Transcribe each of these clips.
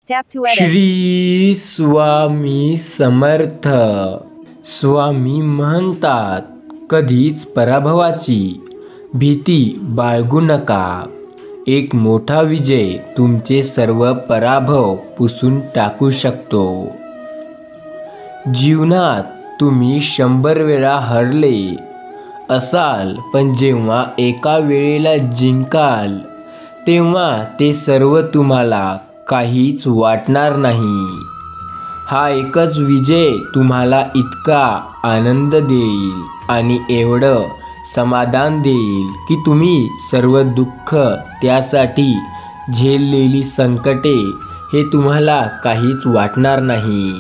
Tap to edit. Shri Swami Samarth. स्वामी म्हणतात, कधीच पराभवाची भीती बाळगू नका. एक मोठा विजय तुमचे सर्व पराभव पुसून टाकू शकतो. जीवनात तुम्ही 100 वेळा हरले असाल, पण जेव्हा एका वेळेला जिंकाल तेव्हा ते सर्व तुम्हाला काहीच वाटणार नाही. हा एकच विजय तुम्हाला इतका आनंद देईल आणि एवढं समाधान देईल की तुम्ही सर्व दुःख, त्यासाठी झेललेली संकटे हे तुम्हाला काहीच वाटणार नाही.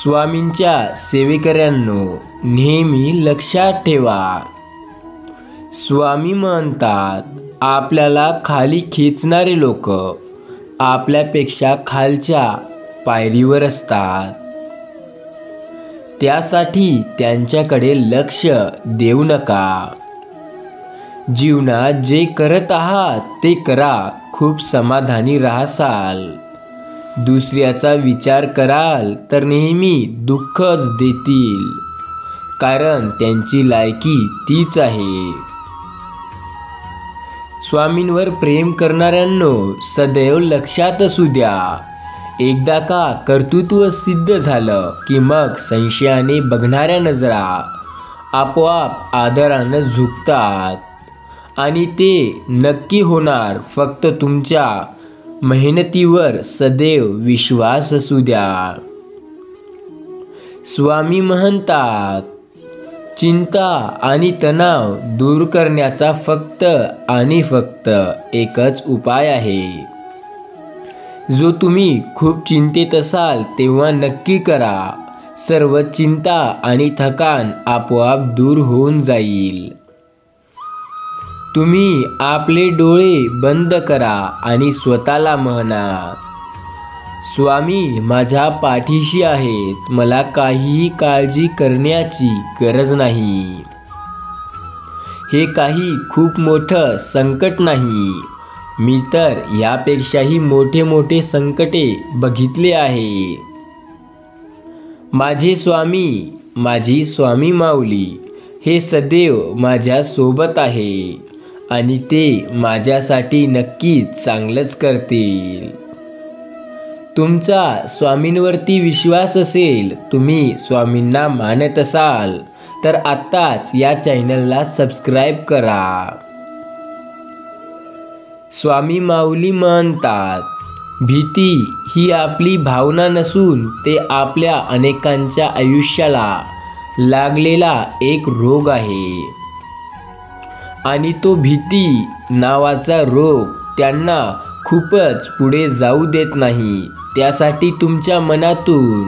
स्वामींच्या सेवेकऱ्यांनो, नेहमी लक्षात ठेवा, स्वामी म्हणतात, आपल्याला खाली खेचणारे लोक आपल्यापेक्षा खालच्या पायरीवर असतात. त्यासाठी त्यांच्याकडे लक्ष देऊ नका. जीवनात जे करत आहात ते करा. खूप समाधानी राहाल. दुसऱ्याचा विचार कराल तर नेहमी दुःखच देतील, कारण त्यांची लायकी तीच आहे. स्वामींवर प्रेम करणाऱ्यांनो, सदैव लक्षात असू द्या, एकदा का कर्तृत्व सिद्ध झालं की मग संशयाने बघणाऱ्या नजरा आपोआप आदरानं झुकतात आणि ते नक्की होणार. फक्त तुमच्या मेहनतीवर सदैव विश्वास असू द्या. स्वामी म्हणतात, चिंता आणि तणाव दूर करण्याचा फक्त आणि फक्त एकच उपाय आहे, जो तुम्ही खूप चिंतेत असाल तेव्हा नक्की करा. सर्व चिंता आणि थकान आपोआप दूर होऊन जाईल. तुम्ही आपले डोळे बंद करा आणि स्वतःला म्हणा, स्वामी माझ्या पाठीशी आहेत. मला काहीही काळजी करण्याची गरज नाही. हे काही खूप मोठं संकट नाही. मी तर यापेक्षाही मोठे मोठे संकटे बघितले आहे. माझे स्वामी, माझी स्वामी माऊली हे सदैव माझ्या सोबत आहे आणि ते माझ्यासाठी नक्कीच चांगलंच करतील. तुमचा स्वामींवरती विश्वास असेल, तुम्ही स्वामींना मानत असाल तर आत्ताच या चॅनलला सबस्क्राईब करा. स्वामी माऊली म्हणतात, भीती ही आपली भावना नसून ते आपल्या अनेकांच्या आयुष्याला लागलेला एक रोग आहे आणि तो भीती नावाचा रोग त्यांना खूपच पुढे जाऊ देत नाही. त्यासाठी तुमच्या मनातून,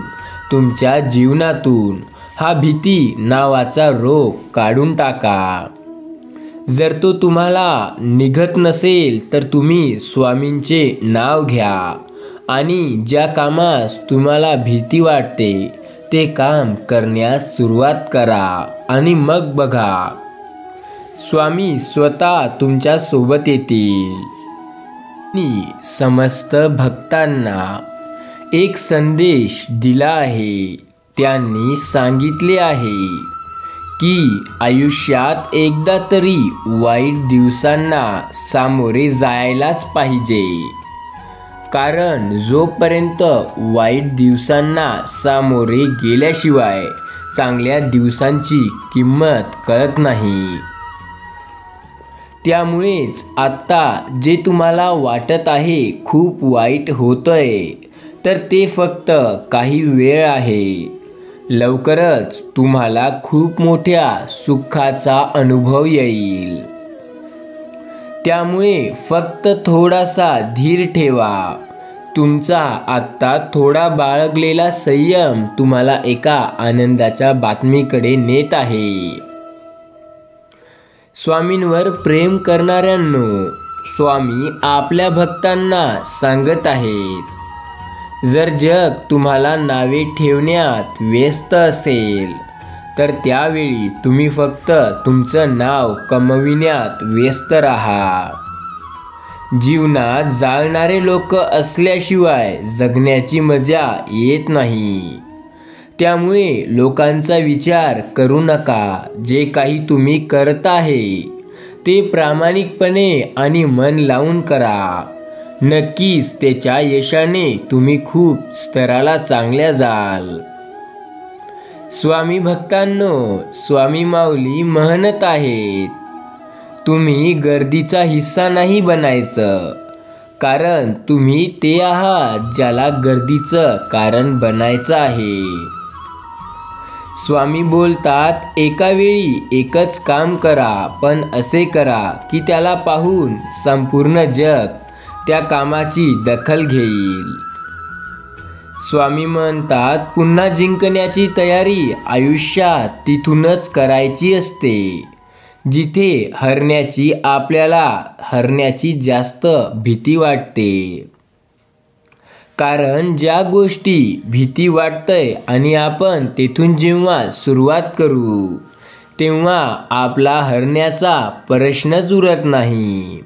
तुमच्या जीवनातून हा भीती नावाचा रोग काढून टाका. जर तो तुम्हाला निघत नसेल तर तुम्ही स्वामींचे नाव घ्या आणि ज्या कामास तुम्हाला भीती वाटते ते काम करण्यास सुरुवात करा आणि मग बघा, स्वामी स्वतः तुमच्या सोबत येतील. मी समस्त भक्तांना एक संदेश दिला आहे. त्यांनी सांगितले आहे की आयुष्यात एकदा तरी वाईट दिवसांना सामोरे जायलाच पाहिजे, कारण जोपर्यंत वाईट दिवसांना सामोरे गेल्याशिवाय चांगल्या दिवसांची किंमत कळत नाही. त्यामुळेच आत्ता जे तुम्हाला वाटत आहे खूप वाईट होतंय, तर ते फक्त काही वेळ आहे. लवकरच तुम्हाला खूप मोठ्या सुखाचा अनुभव येईल. त्यामुळे फक्त थोडासा धीर ठेवा. तुमचा आत्ता थोडा बाळगलेला संयम तुम्हाला एका आनंदाच्या बातमीकडे नेत आहे. स्वामींवर प्रेम करणाऱ्यांनो, स्वामी आपल्या भक्तांना सांगत आहेत, जर जग तुम्हाला नावे ठेवण्यात व्यस्त असेल तर त्यावेळी तुम्ही फक्त तुमचं नाव कमविण्यात व्यस्त राहा. जीवनात जाळणारे लोक असल्याशिवाय जगण्याची मजा येत नाही. त्यामुळे लोकांचा विचार करू नका. जे काही तुम्ही करत आहे ते प्रामाणिकपणे आणि मन लावून करा. नक्कीच त्याच्या यशाने तुम्ही खूप स्तराला चांगल्या जाल. स्वामी भक्तांनो, स्वामी माऊली म्हणत आहेत, तुम्ही गर्दीचा हिस्सा नाही बनायचं, कारण तुम्ही ते आहात ज्याला गर्दीचं कारण बनायचं आहे. स्वामी बोलतात, एका वेळी एकच काम करा, पण असे करा की त्याला पाहून संपूर्ण जग त्या कामाची दखल घेईल. स्वामी म्हणतात, पुन्हा जिंकण्याची तयारी आयुष्यात तिथूनच करायची असते जिथे आपल्याला हरण्याची जास्त भीती वाटते. कारण ज्या गोष्टी भीती वाटतंय आणि आपण तेथून जेव्हा सुरुवात करू तेव्हा आपला हरण्याचा प्रश्नच उरत नाही.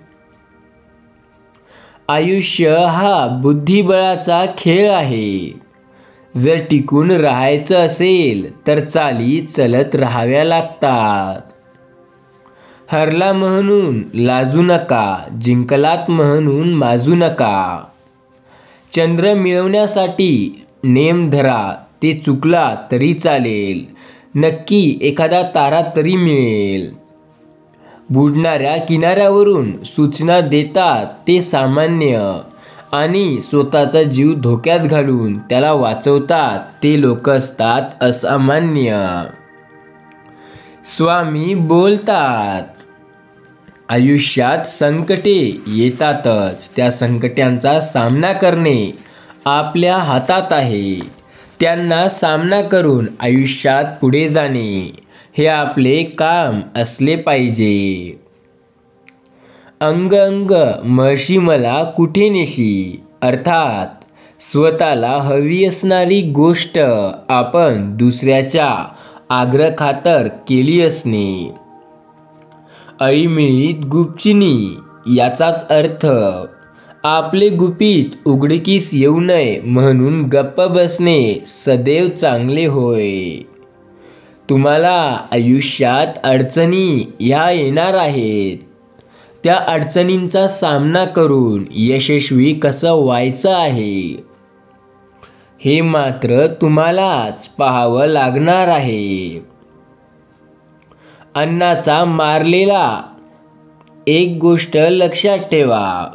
आयुष्य हा बुद्धिबळाचा खेळ आहे. जर टिकून राहायचं असेल तर चाली चलत राहाव्या लागतात. हरला म्हणून लाजू नका, जिंकलात म्हणून माजू नका. चंद्र मिळवण्यासाठी नेम धरा, ते चुकला तरी चालेल, नक्की एखादा तारा तरी मिळेल. बुडणाऱ्या किनाऱ्यावरून सूचना देतात ते सामान्य, आणि स्वतःचा जीव धोक्यात घालून त्याला वाचवतात ते लोक असतात असामान्य. स्वामी बोलतात, आयुष्यात संकटे येतातच, त्या संकटांचा सामना करणे आपल्या हातात आहे. त्यांना सामना करून आयुष्यात पुढे जाणे हे आपले काम असले पाहिजे. अंग अंग मळशी मला कुठे नेशी, अर्थात स्वतःला हवी असणारी गोष्ट आपण दुसऱ्याच्या आग्रहाखातर केली असणे. अळीमिळीत गुपचिनी, याचाच अर्थ आपले गुपित उघडकीस येऊ नये म्हणून गप्प बसणे सदैव चांगले होय. तुम्हाला आयुष्यात अडचणी ह्या येणार आहेत. त्या अडचणींचा सामना करून यशस्वी कसं व्हायचं आहे हे मात्र तुम्हालाच पाहावं लागणार आहे. अन्नाचा मारलेला एक गोष्ट लक्षात ठेवा,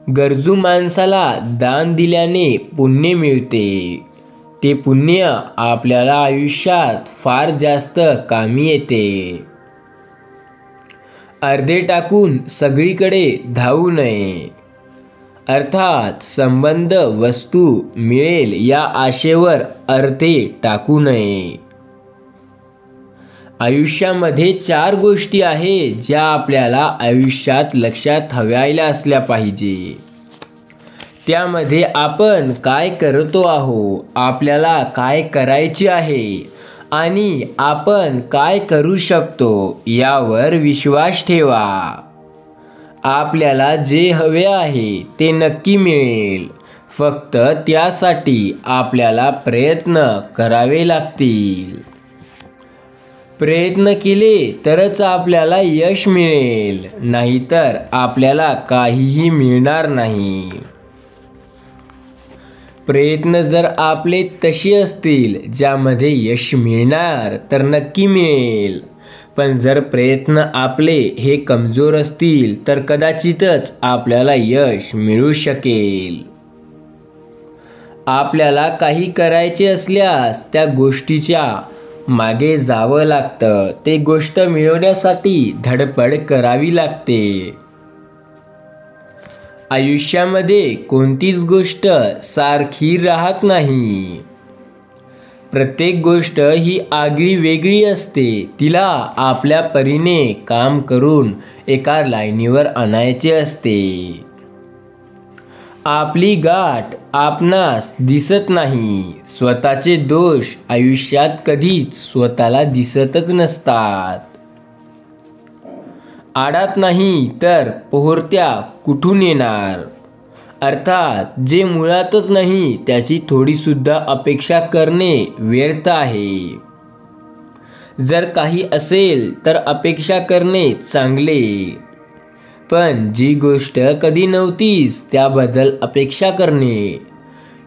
गरजू माणसाला दान दिल्याने पुण्य मिळते. ते पुण्य आपल्याला आयुष्यात फार जास्त कामी येते. अर्धे टाकून सगळीकडे धावू नये, अर्थात संबंध वस्तू मिळेल या आशेवर अर्धे टाकू नये. आयुष्यामध्ये 4 गोष्टी आहेत ज्या आपल्याला आयुष्यात लक्षात हव्यायला असल्या पाहिजे. त्यामध्ये आपण काय करतो आहोत, आपल्याला काय करायचे आहे आणि आपण काय करू शकतो यावर विश्वास ठेवा. आपल्याला जे हवे आहे ते नक्की मिळेल, फक्त त्यासाठी आपल्याला प्रयत्न करावे लागतील. प्रयत्न केले तरच आपल्याला यश मिळेल, नाहीतर आपल्याला काहीही मिळणार नाही. प्रयत्न जर आपले तसे असतील ज्यामध्ये यश मिळणार तर नक्की मिळेल, पण जर प्रयत्न आपले हे कमजोर असतील तर कदाचितच आपल्याला यश मिळू शकेल. आपल्याला काही करायचे असल्यास त्या गोष्टीच्या मागे जावं लागतं. ते गोष्ट मिळवण्यासाठी धडपड करावी लागते. आयुष्यामध्ये कोणतीच गोष्ट सारखी राहत नाही. प्रत्येक गोष्ट ही आगळी वेगळी असते. तिला आपल्या परीने काम करून एका लाईनीवर आणायचे असते. आपली गाठ आपणास दिसत नाही. स्वतःचे दोष आयुष्यात कधीच स्वतःला दिसतच नसतात. आडात नाही तर पोहरत्या कुठून येणार. अर्थात जे मुळातच नाही त्याची थोडीसुद्धा अपेक्षा करणे व्यर्थ आहे. जर काही असेल तर अपेक्षा करणे चांगले, पण जी गोष्ट कधी नव्हतीच त्याबद्दल अपेक्षा करणे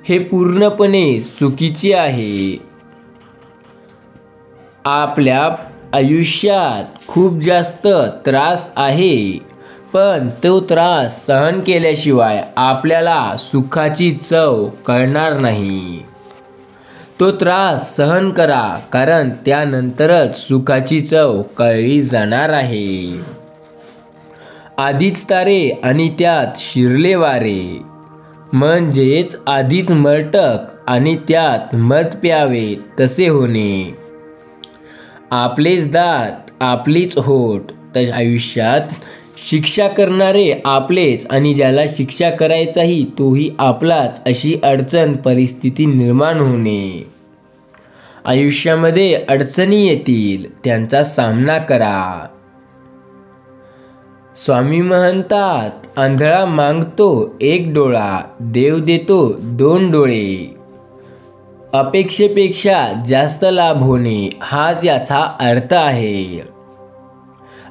हे पूर्णपणे चुकीचे आहे. आपल्या आयुष्यात खूप जास्त त्रास आहे, पण तो त्रास सहन केल्याशिवाय आपल्याला सुखाची चव कळणार नाही. तो त्रास सहन करा, कारण त्यानंतरच सुखाची चव कळली जाणार आहे. आधीच तारे आणि त्यात शिरले वारे, म्हणजेच आधीच मरटक आणि त्यात मध प्यावे तसे होणे. आपलेच दात आपलीच होठ, तर आयुष्यात शिक्षा करणारे आपलेच आणि ज्याला शिक्षा करायचाही तोही आपलाच, अशी अडचण परिस्थिती निर्माण होणे. आयुष्यामध्ये अडचणी येतील, त्यांचा सामना करा. स्वामी म्हणतात, आंधळा मागतो एक डोळा, देव देतो 2 डोळे. अपेक्षेपेक्षा जास्त लाभ होणे हाच याचा अर्थ आहे.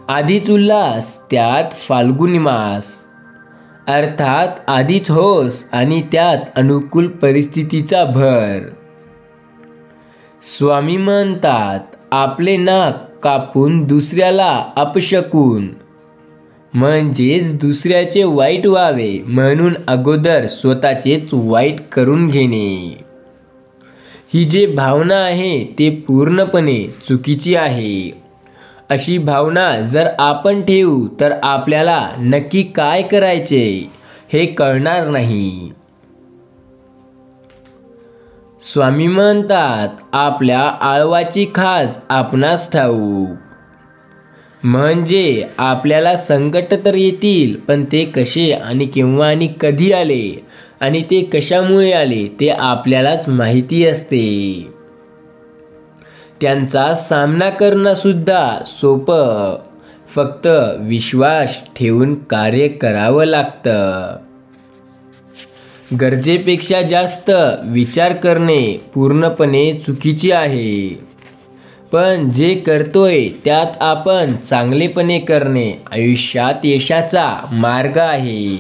आधीच उल्हास त्यात फाल्गुनी मास, अर्थात आधीच होस आणि त्यात अनुकूल परिस्थितीचा भर. स्वामी म्हणतात, आपले नाक कापून दुसऱ्याला अपशकून, म्हणजेच दुसऱ्याचे वाईट व्हावे म्हणून अगोदर स्वतःचेच वाईट करून घेणे. ही जी भावना आहे ते पूर्णपणे चुकीची आहे. अशी भावना जर आपण ठेवू तर आपल्याला नक्की काय करायचे हे कळणार नाही. स्वामी म्हणतात, आपल्या आळवाची खाज आपणास ठाऊक, म्हणजे आपल्याला संकट तर येतील, पण ते कसे आणि केव्हा आणि कधी आले आणि ते कशामुळे आले ते आपल्यालाच माहिती असते. त्यांचा सामना करणं सुद्धा सोपं, फक्त विश्वास ठेवून कार्य करावं लागतं. गरजेपेक्षा जास्त विचार करणे पूर्णपणे चुकीचे आहे, पण जे करतोय त्यात आपण चांगलेपणे करणे आयुष्यात यशाचा मार्ग आहे.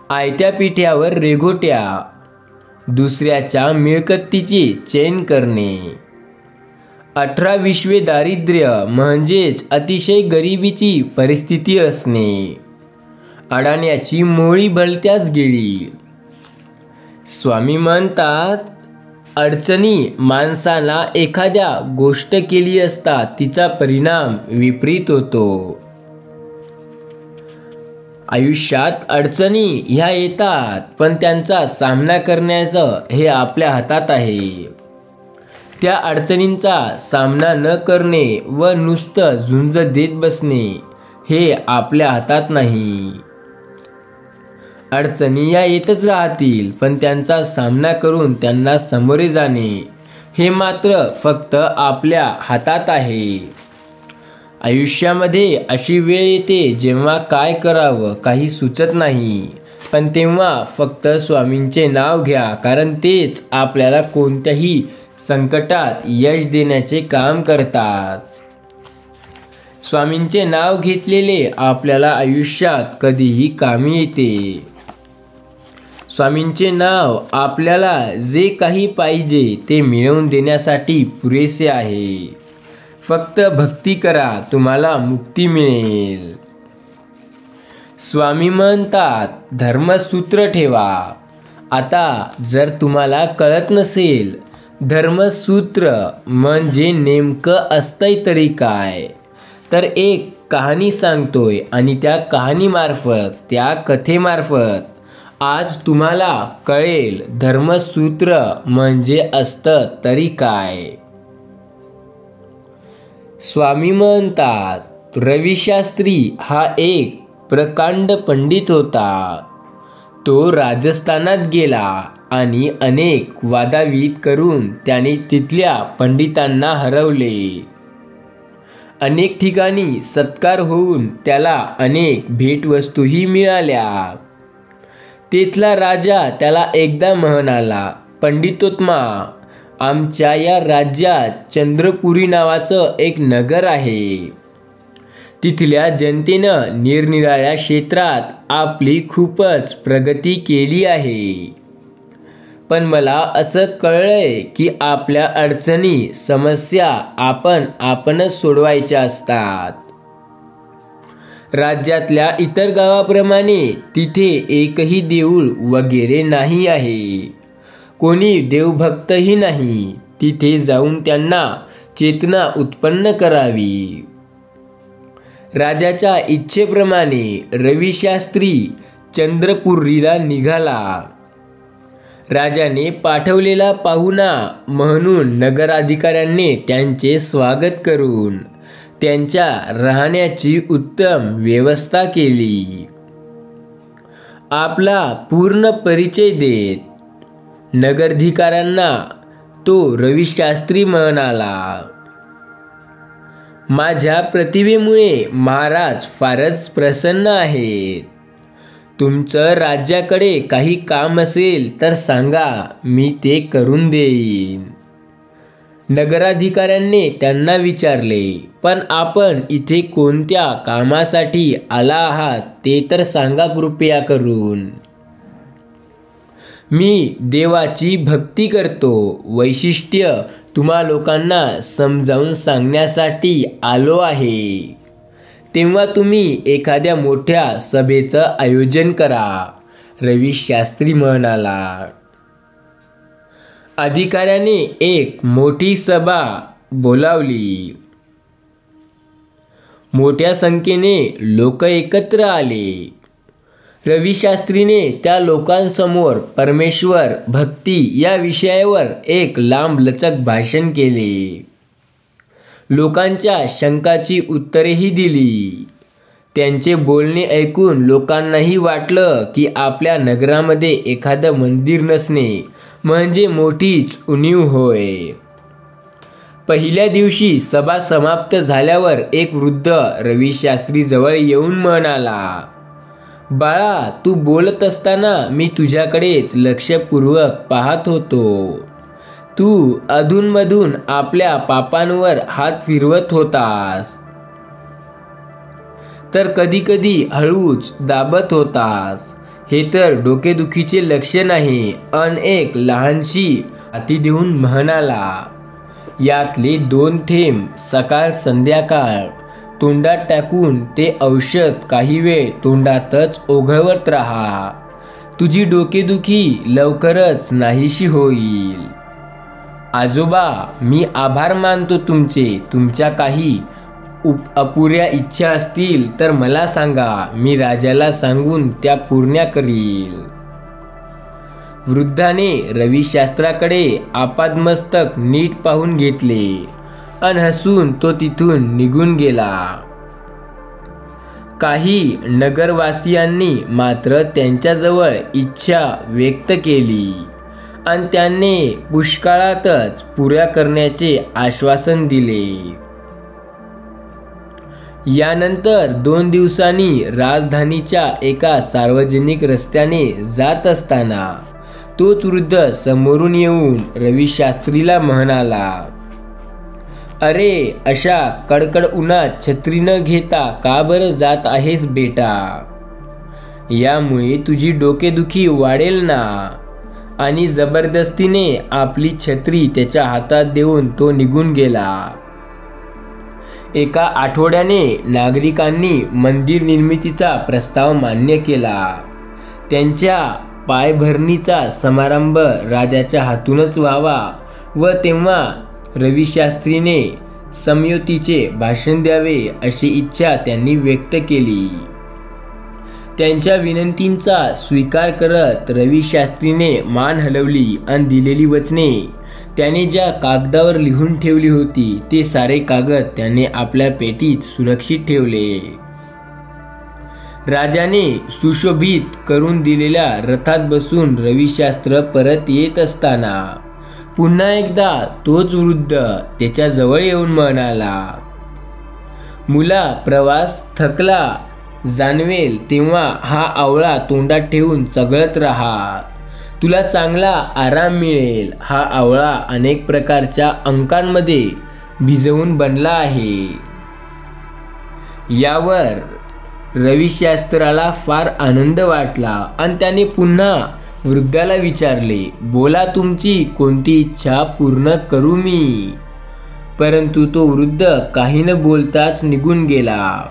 आयत्या पिठ्यावर रेघोट्या, दुसऱ्याच्या मिळकतीची चैन करणे. 18-20 दारिद्र्य म्हणजेच अतिशय गरिबीची परिस्थिती असणे. अडाण्याची मोळी भलत्याच गेली. स्वामी म्हणतात, अडचणी माणसाला एखाद्या गोष्ट केली असता तिचा परिणाम विपरीत होतो. आयुष्यात अडचणी ह्या येतात, पण त्यांचा सामना करण्याचं हे आपल्या हातात आहे. त्या अडचणींचा सामना न करणे व नुसतं झुंज देत बसणे हे आपल्या हातात नाही. अडचणी या येतच राहतील, पण त्यांचा सामना करून त्यांना सामोरे जाणे हे मात्र फक्त आपल्या हातात आहे. आयुष्यामध्ये अशी वेळ येते जेव्हा काय करावं काही सुचत नाही, पण तेव्हा फक्त स्वामींचे नाव घ्या, कारण तेच आपल्याला कोणत्याही संकटात यश देण्याचे काम करतात. स्वामींचे नाव घेतलेले आपल्याला आयुष्यात कधीही कामी येते. स्वामींचे नाव आपल्याला जे काही पाहिजे ते मिळवून देण्यासाठी पुरेसे आहे. फक्त भक्ती करा, तुम्हाला मुक्ती मिळेल. स्वामी म्हणतात, धर्मसूत्र ठेवा. आता जर तुम्हाला कळत नसेल धर्मसूत्र म्हणजे नेमकं असतंय तरी काय, तर एक कहाणी सांगतोय आणि त्या कहाणीमार्फत, त्या कथेमार्फत आज तुम्हाला कळेल धर्मसूत्र म्हणजे असतं तरी काय. स्वामी म्हणतात, रविशास्त्री हा एक प्रकांड पंडित होता. तो राजस्थानात गेला आणि अनेक वादाविद करून त्याने तिथल्या पंडितांना हरवले. अनेक ठिकाणी सत्कार होऊन त्याला अनेक भेटवस्तूही मिळाल्या. तेथला राजा त्याला एकदा म्हणाला, पंडितोत्मा, आमच्या या राज्यात चंद्रपुरी नावाचं एक नगर आहे. तिथल्या जनतेनं निरनिराळ्या क्षेत्रात आपली खूपच प्रगती केली आहे. पण मला असं कळलंय की आपल्या अडचणी, समस्या आपणच सोडवायच्या असतात. राज्यातल्या इतर गावाप्रमाणे तिथे एकही देऊळ वगैरे नाही आहे. कोणी देवभक्तही नाही. तिथे जाऊन त्यांना चेतना उत्पन्न करावी. राजाच्या इच्छेप्रमाणे रविशास्त्री चंद्रपुरीला निघाला. राजाने पाठवलेला पाहुणा म्हणून नगराधिकाऱ्यांनी त्यांचे स्वागत करून त्यांच्या राहण्याची उत्तम व्यवस्था केली. आपला पूर्ण परिचय देत नगराधिकाऱ्यांना तो रविशास्त्री म्हणाला, माझ्या प्रतिभेमुळे महाराज फारच प्रसन्न आहेत. तुमचं राज्याकडे काही काम असेल तर सांगा, मी ते करून देईन. नगराधिकाऱ्यांनी त्यांना विचारले, पण आपण इथे कोणत्या कामासाठी आला आहात ते तर सांगा कृपया करून. मी देवाची भक्ती करतो. वैशिष्ट्य तुम्हा लोकांना समजावून सांगण्यासाठी आलो आहे. तेव्हा तुम्ही एखाद्या मोठ्या सभेचं आयोजन करा, रविशास्त्री म्हणाला. अधिकाऱ्याने एक मोठी सभा बोलावली. मोठ्या संख्येने लोक एकत्र आले. रविशास्त्रीने त्या लोकांसमोर परमेश्वर भक्ती या विषयावर एक लांबलचक भाषण केले. लोकांच्या शंकांची उत्तरेही दिली. त्यांचे बोलणे ऐकून लोकांनाही वाटलं की आपल्या नगरामध्ये एखादं मंदिर नसणे म्हणजे मोठीच उणीव होय. पहिल्या दिवशी सभा समाप्त झाल्यावर एक वृद्ध रविशास्त्री जवळ येऊन म्हणाला, बाळा, तू बोलत असताना मी तुझ्याकडेच लक्षपूर्वक पाहत होतो. तू अधूनमधून आपल्या पापांवर हात फिरवत होतास, तर कधीकधी हळूच दाबत होतास. हे तर डोकेदुखीचे लक्षण आहे. एक लहानशी हाती देऊन म्हणाला, यातले 2 थेंब सकाळ संध्याकाळ तोंडात टाकून ते औषध काही वेळ तोंडातच ओघळवत राहा. तुझी डोकेदुखी लवकरच नाहीशी होईल. आजोबा, मी आभार मानतो तुमचे. तुमच्या काही अपुऱ्या इच्छा असतील तर मला सांगा, मी राजाला सांगून त्या पूर्ण करील. वृद्धाने रविशास्त्राकडे आपादमस्तक नीट पाहून घेतले आणि हसून तो तिथून निघून गेला. काही नगरवासियांनी मात्र त्यांच्याजवळ इच्छा व्यक्त केली आणि त्यांनी पुष्कळातच पुऱ्या करण्याचे आश्वासन दिले. यानंतर 2 दिवसांनी राजधानीच्या एका सार्वजनिक रस्त्याने जात असताना तोच वृद्ध समोरून येऊन रविशास्त्रीला म्हणाला, अरे, अशा कडकड उन्हात छत्री न घेता का बरं जात आहेस बेटा? यामुळे तुझी डोकेदुखी वाढेल ना. आणि जबरदस्तीने आपली छत्री त्याच्या हातात देऊन तो निघून गेला. एका आठवड्याने नागरिकांनी मंदिर निर्मितीचा प्रस्ताव मान्य केला. त्यांच्या पायभरणीचा समारंभ राजाच्या हातूनच व्हावा व तेव्हा रविशास्त्रीने समयोतीचे भाषण द्यावे अशी इच्छा त्यांनी व्यक्त केली. त्यांच्या विनंतींचा स्वीकार करत रविशास्त्रीने मान हलवली आणि दिलेली वचने त्याने ज्या कागदावर लिहून ठेवली होती ते सारे कागद त्याने आपल्या पेटीत सुरक्षित ठेवले. राजाने सुशोभित करून दिलेल्या रथात बसून रविशास्त्र परत येत असताना पुन्हा एकदा तोच वृद्ध त्याच्या जवळ येऊन म्हणाला, मुला प्रवास थकला जाणवेल तेव्हा हा आवळा तोंडात ठेवून चघळत राहा, तुला चांगला आराम मिळेल. हा आवळा अनेक प्रकारच्या अंकांमध्ये भिजवून बनला आहे. यावर रविशास्त्राला फार आनंद वाटला आणि त्याने पुन्हा वृद्धाला विचारले, बोला तुमची कोणती इच्छा पूर्ण करू मी. परंतु तो वृद्ध काही न बोलताच निघून गेला.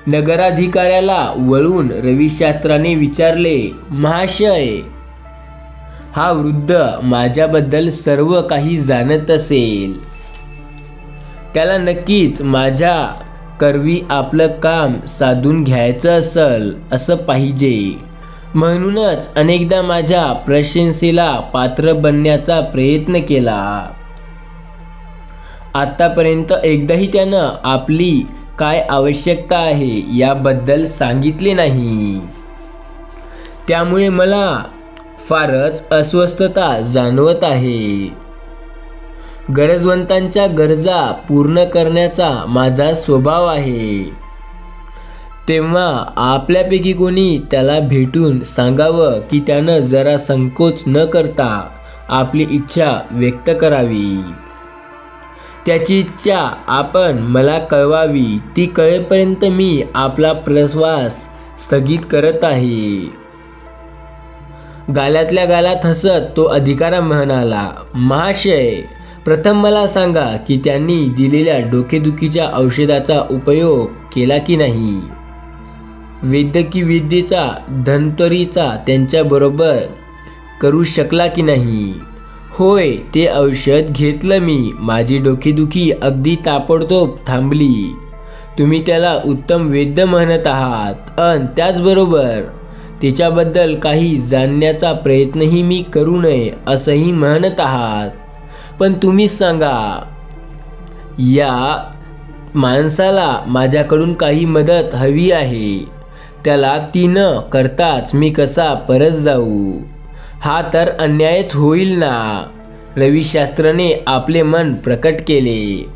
नगराधिकाऱ्याला वळून रविशास्त्राने विचारले, महाशय, हा वृद्ध माझ्याबद्दल सर्व काही जाणत असेल. त्याला नक्कीच माझ्या करवी आपलं काम साधून घ्यायचं असेल असं पाहिजे. म्हणूनच अनेकदा माझ्या प्रशंसेला पात्र बनण्याचा प्रयत्न केला. आतापर्यंत एकदाही त्यानं आपली काय आवश्यकता आहे याबद्दल सांगितले नाही. त्यामुळे मला फारच अस्वस्थता जाणवत आहे. गरजवंतांच्या गरजा पूर्ण करण्याचा माझा स्वभाव आहे. तेव्हा आपल्यापैकी कोणी त्याला भेटून सांगावं की त्यानं जरा संकोच न करता आपली इच्छा व्यक्त करावी. त्याची इच्छा आपण मला कळवावी. ती कळेपर्यंत मी आपला प्रवास स्थगित करत आहे. गालातल्या गालात हसत तो अधिकारी म्हणाला, महाशय, प्रथम मला सांगा की त्यांनी दिलेल्या डोकेदुखीच्या औषधाचा उपयोग केला की नाही. वैद्यकीय विद्येचा धन्वंतरीचा त्यांच्याबरोबर करू शकला की नाही. होय, ते औषध घेतलं मी. माझी डोकेदुखी अगदी ताबडतोब थांबली. तुम्ही त्याला उत्तम वैद्य म्हणत आहात आणि त्याचबरोबर त्याच्याबद्दल काही जाणण्याचा प्रयत्नही मी करू नये असंही म्हणत आहात. पण तुम्हीच सांगा, या माणसाला माझ्याकडून काही मदत हवी आहे. त्याला ती न करताच मी कसा परत जाऊ. हा तर अन्यायच होईल ना. रविशास्त्राने आपले मन प्रकट केले.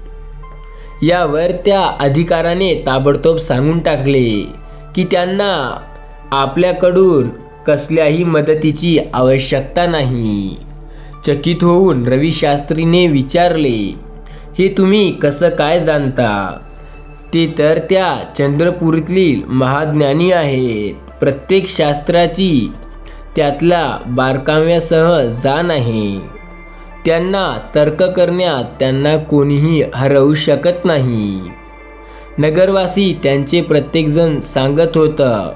यावर त्या अधिकाऱ्याने ताबडतोब सांगून टाकले की त्यांना आपल्याकडून कसल्याही मदतीची आवश्यकता नाही. चकित होऊन रविशास्त्रीने विचारले, हे तुम्ही कसं काय जाणता. ते तर त्या चंद्रपुरीतील महाज्ञानी आहेत. प्रत्येक शास्त्राची त्यातल्या बारकाव्यासह जाण आहे. त्यांना तर्क करण्यात त्यांना कोणीही हरवू शकत नाही. नगरवासी त्यांचे प्रत्येकजण सांगत होतं.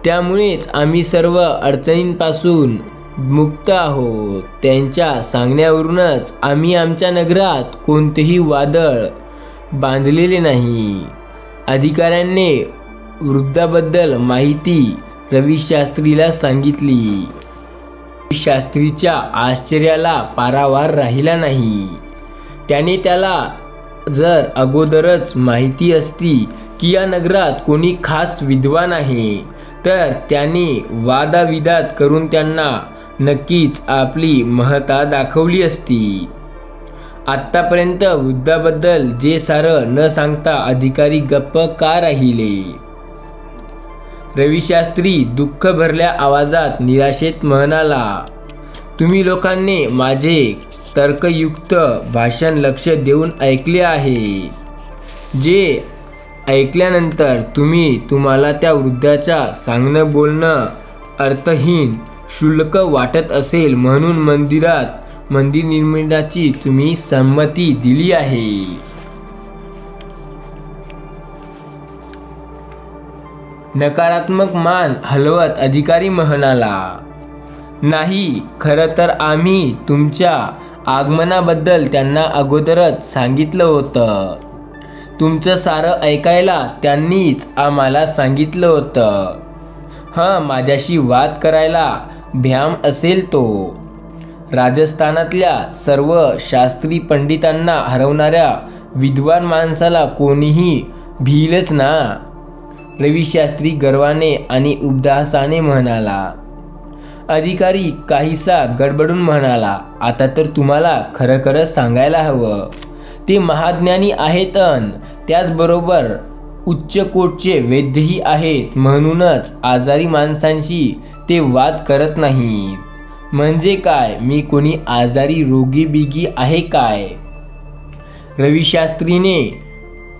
त्यामुळेच आम्ही सर्व अडचणींपासून मुक्त आहोत. त्यांच्या सांगण्यावरूनच आम्ही आमच्या नगरात कोणतेही वादळ बांधलेले नाही. अधिकाऱ्यांनी वृद्धाबद्दल माहिती रविशास्त्रीला सांगितली. शास्त्रीच्या आश्चर्याला पारावार राहिला नाही. त्याने त्याला जर अगोदरच माहिती असती की या नगरात कोणी खास विद्वान आहे तर त्याने वादाविवाद करून त्यांना नक्कीच आपली महत्ता दाखवली असती. आत्तापर्यंत वृद्धाबद्दल जे सारं न सांगता अधिकारी गप्प का राहिले. रविशास्त्री दुःख भरल्या आवाजात निराशेत म्हणाला, तुम्ही लोकांनी माझे तर्कयुक्त भाषण लक्ष देऊन ऐकले आहे. जे ऐकल्यानंतर तुम्हाला त्या वृद्धाच्या सांगणं बोलणं अर्थहीन शुल्क वाटत असेल म्हणून मंदिर निर्मितीची तुम्ही संमती दिली आहे. नकारात्मक मान हलवत अधिकारी म्हणाला, नाही, खरं तर आम्ही तुमच्या आगमनाबद्दल त्यांना अगोदरच सांगितलं होतं. तुमचं सारं ऐकायला त्यांनीच आम्हाला सांगितलं होतं. माझ्याशी वाद करायला भ्याम असेल तो. राजस्थानातल्या सर्व शास्त्री पंडितांना हरवणाऱ्या विद्वान माणसाला कोणीही भिईलच ना. रविशास्त्री गर्वाने आणि उद्हासाने म्हणाला. अधिकारी काहीसा गडबडून म्हणाला, आता तर तुम्हाला खरं खरं सांगायला हवं. ते महाज्ञानी आहेत त्याचबरोबर उच्च कोटचे वैद्यही आहेत, म्हणूनच आजारी माणसांशी ते वाद करत नाहीत. म्हणजे काय, मी कोणी आजारी रोगी बिगी आहे काय? रविशास्त्रीने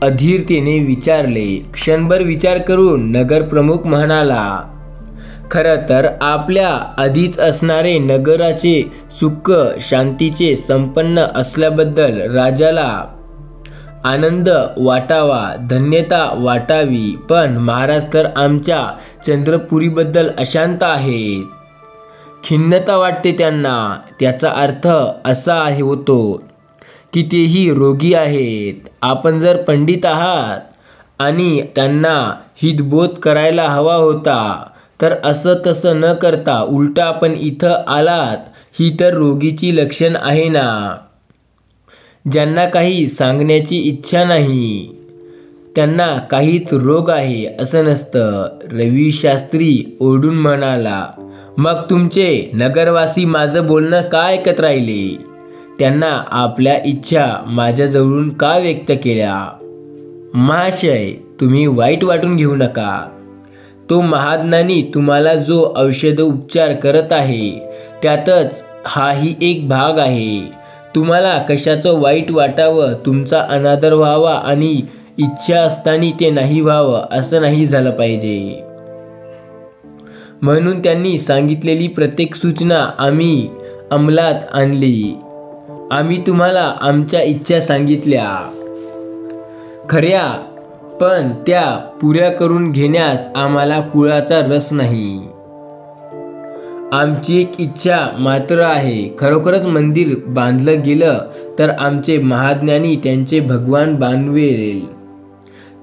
अधीरतेने विचारले. क्षणभर विचार करून नगरप्रमुख म्हणाला, खरं तर आपल्या आधीच असणारे नगराचे सुख शांतीचे संपन्न असल्याबद्दल राजाला आनंद वाटावा, धन्यता वाटावी, पण महाराज तर आमच्या चंद्रपुरीबद्दल अशांत आहेत. खिन्नता वाटते त्यांना. त्याचा अर्थ असा होतो की तेही रोगी आहेत. आपण जर पंडित आहात आणि त्यांना हितबोध करायला हवा होता, तर असं तसं न करता उलटा आपण इथं आलात, ही तर रोगीची लक्षण आहे ना. ज्यांना काही सांगण्याची इच्छा नाही त्यांना काहीच रोग आहे असं नसतं. रविशास्त्री ओरडून म्हणाला, मग तुमचे नगरवासी माझं बोलणं का ऐकत राहिले? त्यांना आपल्या इच्छा माझ्याजवळून का व्यक्त केल्या? महाशय, तुम्ही वाईट वाटून घेऊ नका. तो महाज्ञानी तुम्हाला जो औषध उपचार करत आहे त्यातच हाही एक भाग आहे. तुम्हाला कशाचं वाईट वाटावं, तुमचा अनादर व्हावा आणि इच्छा असताना ते नाही व्हावं असं नाही झालं पाहिजे. म्हणून त्यांनी सांगितलेली प्रत्येक सूचना आम्ही अंमलात आणली. आम्ही तुम्हाला आमच्या इच्छा सांगितल्या खऱ्या, पण त्या पुऱ्या करून घेण्यास आम्हाला कुळाचा रस नाही. आमची एक इच्छा मात्र आहे. खरोखरच मंदिर बांधलं गेलं तर आमचे महाज्ञानी त्यांचे भगवान बांधवेल.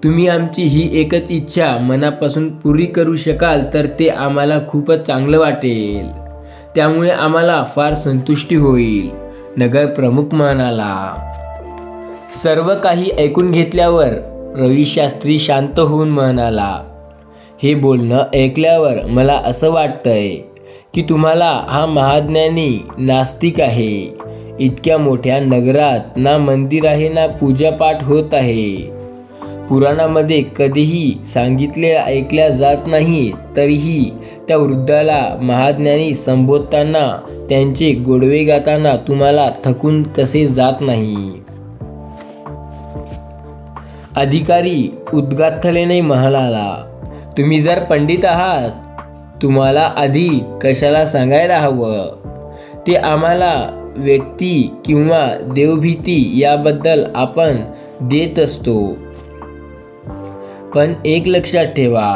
तुम्ही आमची ही एकच इच्छा मनापासून पुरी करू शकाल तर ते आम्हाला खूपच चांगलं वाटेल. त्यामुळे आम्हाला फार संतुष्टी होईल. नगरप्रमुख म्हणाला. सर्व काही ऐकून घेतल्यावर रविशास्त्री शांत होऊन म्हणाला, हे बोलणं ऐकल्यावर मला असं वाटतंय की तुम्हाला हा महाज्ञानी नास्तिक आहे. इतक्या मोठ्या नगरात ना मंदिर आहे ना पूजापाठ होत आहे. पुराणामध्ये कधीही सांगितले ऐकल्या जात नाही, तरीही त्या वृद्धाला महाज्ञानी संबोधताना त्यांचे गोडवे गाताना तुम्हाला थकून कसे जात नाही? अधिकारी उद्गारलेने म्हणाला, तुम्ही जर पंडित आहात, तुम्हाला आधी कशाला सांगायला हवं? ते आम्हाला व्यक्ती किंवा देवभीती याबद्दल आपण देत असतो. पण एक लक्षात ठेवा,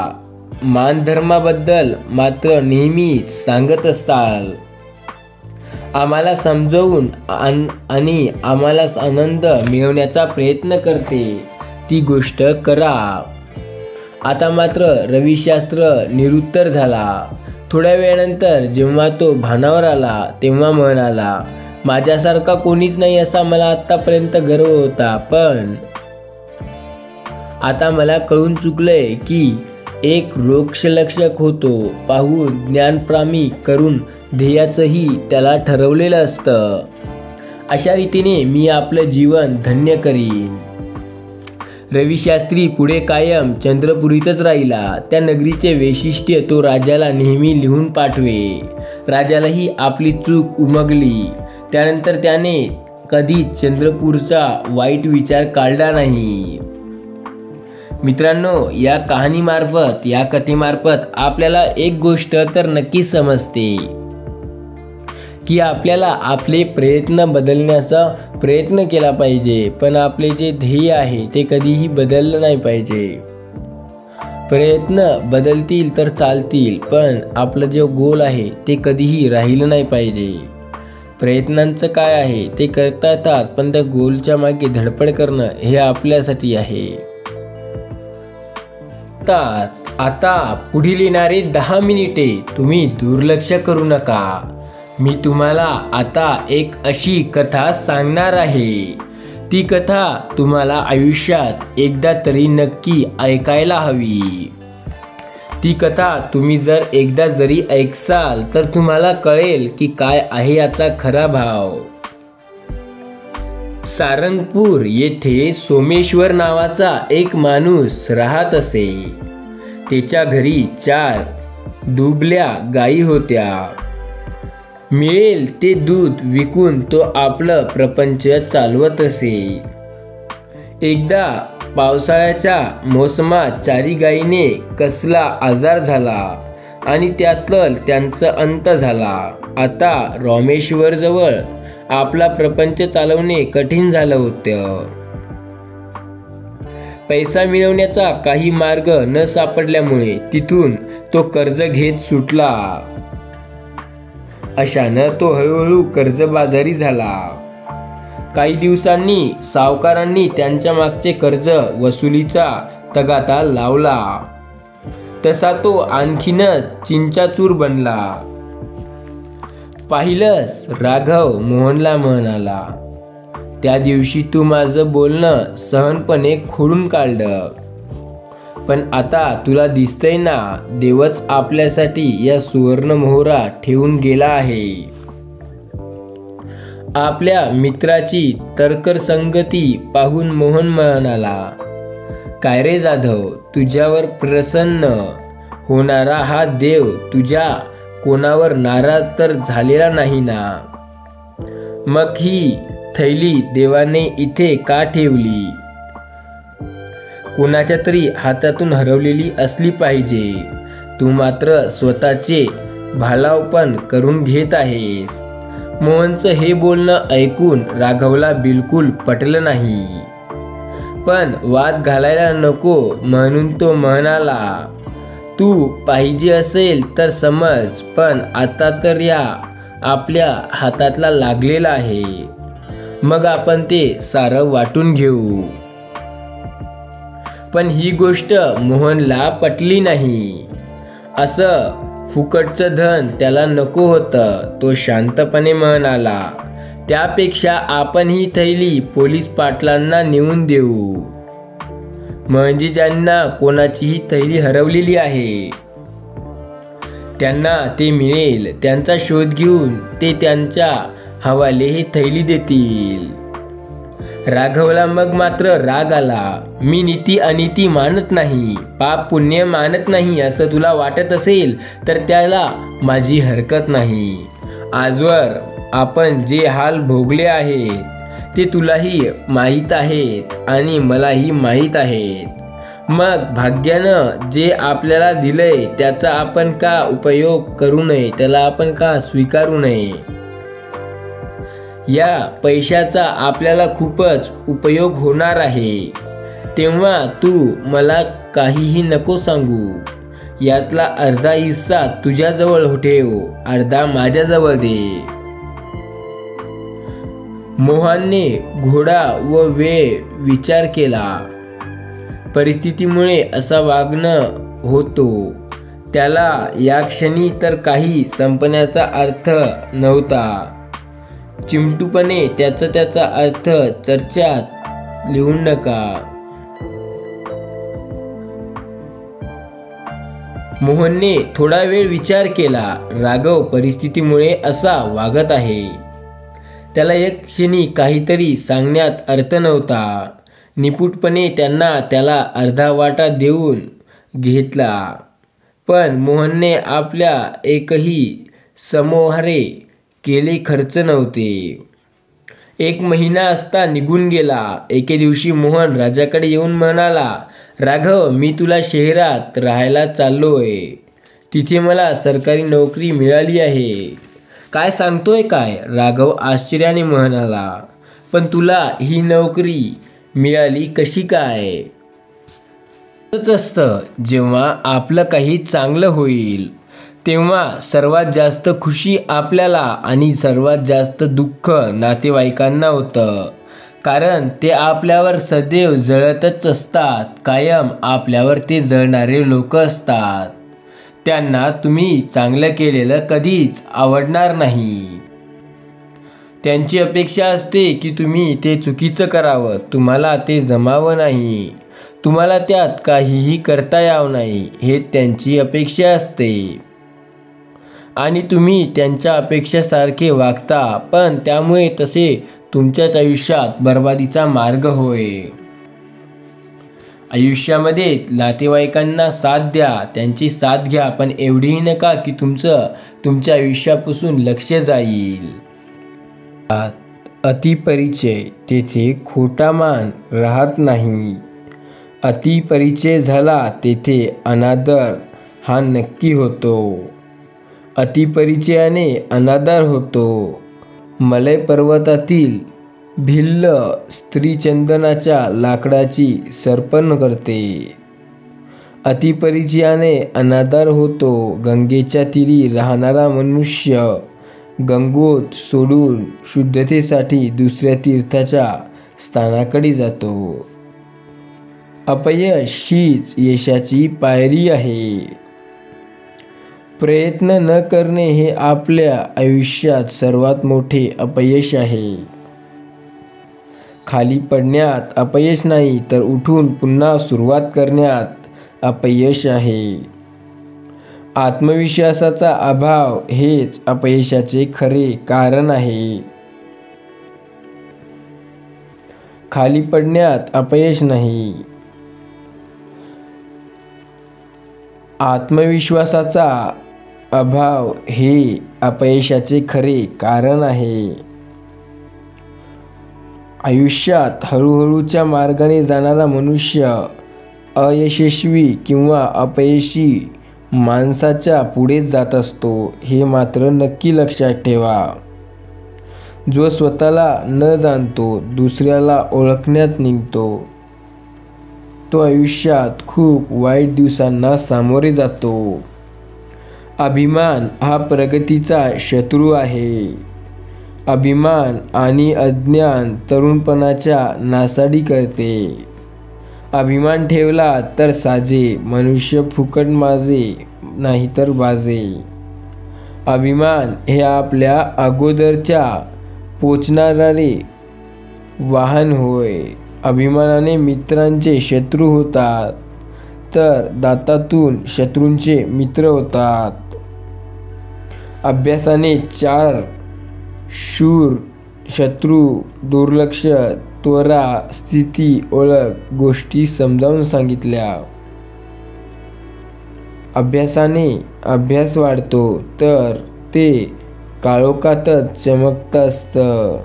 मानधर्माबद्दल मात्र नेहमीच सांगत असताल. आम्हाला समजवून आणि आम्हाला आनंद मिळवण्याचा प्रयत्न करते ती गोष्ट करा. आता मात्र रविशास्त्र निरुत्तर झाला. थोड्या वेळानंतर जेव्हा तो भानावर आला तेव्हा म्हणाला, माझ्यासारखा कोणीच नाही असा मला आतापर्यंत गर्व होता, पण आता मला कळून चुकलंय की एक रोगलक्षक होतो पाहून ज्ञानप्रामी करून ध्येयाचंही त्याला ठरवलेलं असतं. अशा रीतीने मी आपलं जीवन धन्य करीन. रविशास्त्री पुढे कायम चंद्रपुरीतच राहिला. त्या नगरीचे वैशिष्ट्य तो राजाला नेहमी लिहून पाठवे. राजालाही आपली चूक उमगली. त्यानंतर त्याने कधीच चंद्रपूरचा वाईट विचार काढला नाही. मित्रांनो, या कहाणीमार्फत, या कथेमार्फत आपल्याला एक गोष्ट तर नक्कीच समजते की आपल्याला आपले प्रयत्न बदलण्याचा प्रयत्न केला पाहिजे, पण आपले जे ध्येय आहे ते कधीही बदललं नाही पाहिजे. प्रयत्न बदलतील तर चालतील, पण आपलं जे गोल आहे ते कधीही राहिलं नाही पाहिजे. प्रयत्नांचं काय आहे ते करता येतात, पण त्या गोलच्या मागे धडपड करणं हे आपल्यासाठी आहे. आता पुढील येणारे 10 मिनिटे तुम्ही दुर्लक्ष करू नका. मी तुम्हाला आता एक अशी कथा सांगणार आहे. ती कथा तुम्हाला आयुष्यात एकदा तरी नक्की ऐकायला हवी. ती कथा तुम्ही जर एकदा जरी ऐकसाल तर तुम्हाला कळेल की काय आहे याचा खरा भाव. सारंगपूर येथे सोमेश्वर नावाचा एक माणूस राहत असे. त्याच्या घरी 4 दुबळ्या गायी होत्या. मिळेल ते दूध विकून तो आपलं प्रपंच चालवत असे. एकदा पावसाळ्याच्या मोसमात 4 गायीने कसला आजार झाला आणि त्यातलं त्यांचा अंत झाला. आता रामेश्वरजवळ आपला प्रपंच चालवणे कठीण झालं होतं. पैसा मिळवण्याचा काही मार्ग न सापडल्यामुळे तिथून तो कर्ज घेत सुटला. अशानं तो हळूहळू कर्जबाजारी झाला. काही दिवसांनी सावकारांनी त्यांच्या मागचे कर्ज वसुलीचा तगाता लावला. तसा तो आणखीनच चिंचाचूर बनला. पाहिलंस, राघव मोहनला म्हणाला, त्या दिवशी तू माझं बोलणं सहनपणे खोडून काढलं, पण आता तुला दिसतंय ना, देवच आपल्यासाठी या सुवर्ण मोहरा ठेवून गेला आहे. आपल्या मित्राची तरकर संगती पाहून मोहन म्हणाला, काय रे जाधव, तुझ्यावर प्रसन्न होणारा हा देव तुझ्या कोणावर नाराज तर झालेला नाही ना? मग ही थैली देवाने इथे का ठेवली? कोणाच्या तरी हातातून हरवलेली असली पाहिजे. तू मात्र स्वतःचे भालावपण करून घेत आहेस. मोहनचं हे बोलणं ऐकून राघवला बिलकुल पटलं नाही, पण वाद घालायला नको म्हणून तो म्हणाला, तू पाहिजे असेल तर समज, पण आता तर या आपल्या हातातला लागलेला आहे, मग आपण ते सारं वाटून घेऊ. पण ही गोष्ट मोहनला पटली नाही. असं फुकटचं धन त्याला नको होतं. तो शांतपणे म्हणाला, त्यापेक्षा आपण ही थैली पोलीस पाटलांना नेऊन देऊ, म्हणजे ज्यांना कोणाचीही थैली हरवलेली आहे त्यांना ते मिळेल. त्यांचा शोध घेऊन ते त्यांच्या हवाले ही थैली देतील. राघवला मग मात्र राग आला. मी नीती अनिती मानत नाही, पाप पुण्य मानत नाही असं तुला वाटत असेल तर त्याला माझी हरकत नाही. आजवर आपण जे हाल भोगले आहेत ते तुलाही माहीत आहेत आणि मलाही माहीत आहेत. मग भाग्यानं जे आपल्याला दिलंय त्याचा आपण का उपयोग करू नये, त्याला आपण का स्वीकारू नये? या पैशाचा आपल्याला खूपच उपयोग होणार आहे. तेव्हा तू मला काहीही नको सांगू. यातला अर्धा हिस्सा तुझ्याजवळ ठेव, अर्धा माझ्याजवळ दे. मोहनने घोडा व वेळ विचार केला. परिस्थितीमुळे असा वागणं होतो. त्याला या क्षणी तर काही संपण्याचा अर्थ नव्हता. चिमटूपणे त्याचा अर्थ चर्चात लिहून नका. मोहनने थोडा वेळ विचार केला. राघव परिस्थितीमुळे असा वागत आहे. त्याला एक क्षणी काहीतरी सांगण्यात अर्थ नव्हता. निपुटपणे त्याला अर्धा वाटा देऊन घेतला, पण मोहनने आपल्या एकही समोहारे केले खर्च नव्हते. 1 महिना असता निघून गेला. एके दिवशी मोहन राजाकडे येऊन म्हणाला, राघव, मी तुला शहरात राहायला चाललोय. तिथे मला सरकारी नोकरी मिळाली आहे. काय सांगतोय काय? राघव आश्चर्याने म्हणाला, पण तुला ही नोकरी मिळाली कशी काय? असंच असतं, जेव्हा आपलं काही चांगलं होईल तेव्हा सर्वात जास्त खुशी आपल्याला आणि सर्वात जास्त दुःख नातेवाईकांना होतं. कारण ते आपल्यावर सदैव जळतच असतात. कायम आपल्यावर ते जळणारे लोक असतात. त्यांना तुम्ही चांगलं केलेलं कधीच आवडणार नाही. त्यांची अपेक्षा असते की तुम्ही ते चुकीचं करावं, तुम्हाला ते जमावं नाही, तुम्हाला त्यात काहीही करता यावं नाही, हे त्यांची अपेक्षा असते. आणि तुम्ही त्यांच्या अपेक्षेसारखे वागता, पण त्यामुळे तसे तुमच्याच आयुष्यात बर्बादीचा मार्ग होय. आयुष्यामध्ये नातेवाईकांना साथ द्या, त्यांची साथ घ्या, पण एवढीही नका की तुमच्या आयुष्यापासून लक्ष जाईल. अतिपरिचय, तेथे खोटा मान राहत नाही. अतिपरिचय झाला तेथे अनादर हा नक्की होतो. अतिपरिचयाने अनादर होतो. मलय पर्वतातील भिल्ल स्त्री चंदनाच्या लाकडाची सरपण करते. अतिपरिचयाने अनादर होतो. गंगेच्या तीरी राहणारा मनुष्य गंगोत सोडून शुद्धतेसाठी दुसऱ्या तीर्थाच्या स्थानाकडे जातो. अपयश हीच यशाची पायरी आहे. प्रयत्न न करणे हे आपल्या आयुष्यात सर्वात मोठे अपयश आहे. खाली पडण्यात अपयश नाही, तर उठून पुन्हा सुरुवात करण्यात अपयश आहे. आत्मविश्वासाचा अभाव हेच अपयशाचे खरे कारण आहे. खाली पडण्यात अपयश नाही. आत्मविश्वासाचा अभाव हे अपयशाचे खरे कारण आहे. आयुष्यात हळूहळूच्या मार्गाने जाणारा मनुष्य अयशस्वी किंवा अपयशी माणसाच्या पुढेच जात असतो, हे मात्र नक्की लक्षात ठेवा. जो स्वतःला न जाणतो दुसऱ्याला ओळखण्यात निघतो, तो आयुष्यात खूप वाईट दिवसांना सामोरे जातो. अभिमान हा प्रगतीचा शत्रू आहे. अभिमान आणि अज्ञान तरुणपणाच्या नासाडी करते. अभिमान ठेवला तर साजे, मनुष्य फुकट माजे नाहीतर बाजे. अभिमान हे आपल्या अगोदरच्या पोचणारे वाहन होय. अभिमानाने मित्रांचे शत्रू होतात, तर दातातून शत्रूंचे मित्र होतात. अभ्यासाने 4 शूर शत्रू दुर्लक्ष, त्वरा, स्थिती, ओळख गोष्टी समजावून सांगितल्या. अभ्यासाने अभ्यास वाढतो, तर ते काळोखातच चमकत असतं.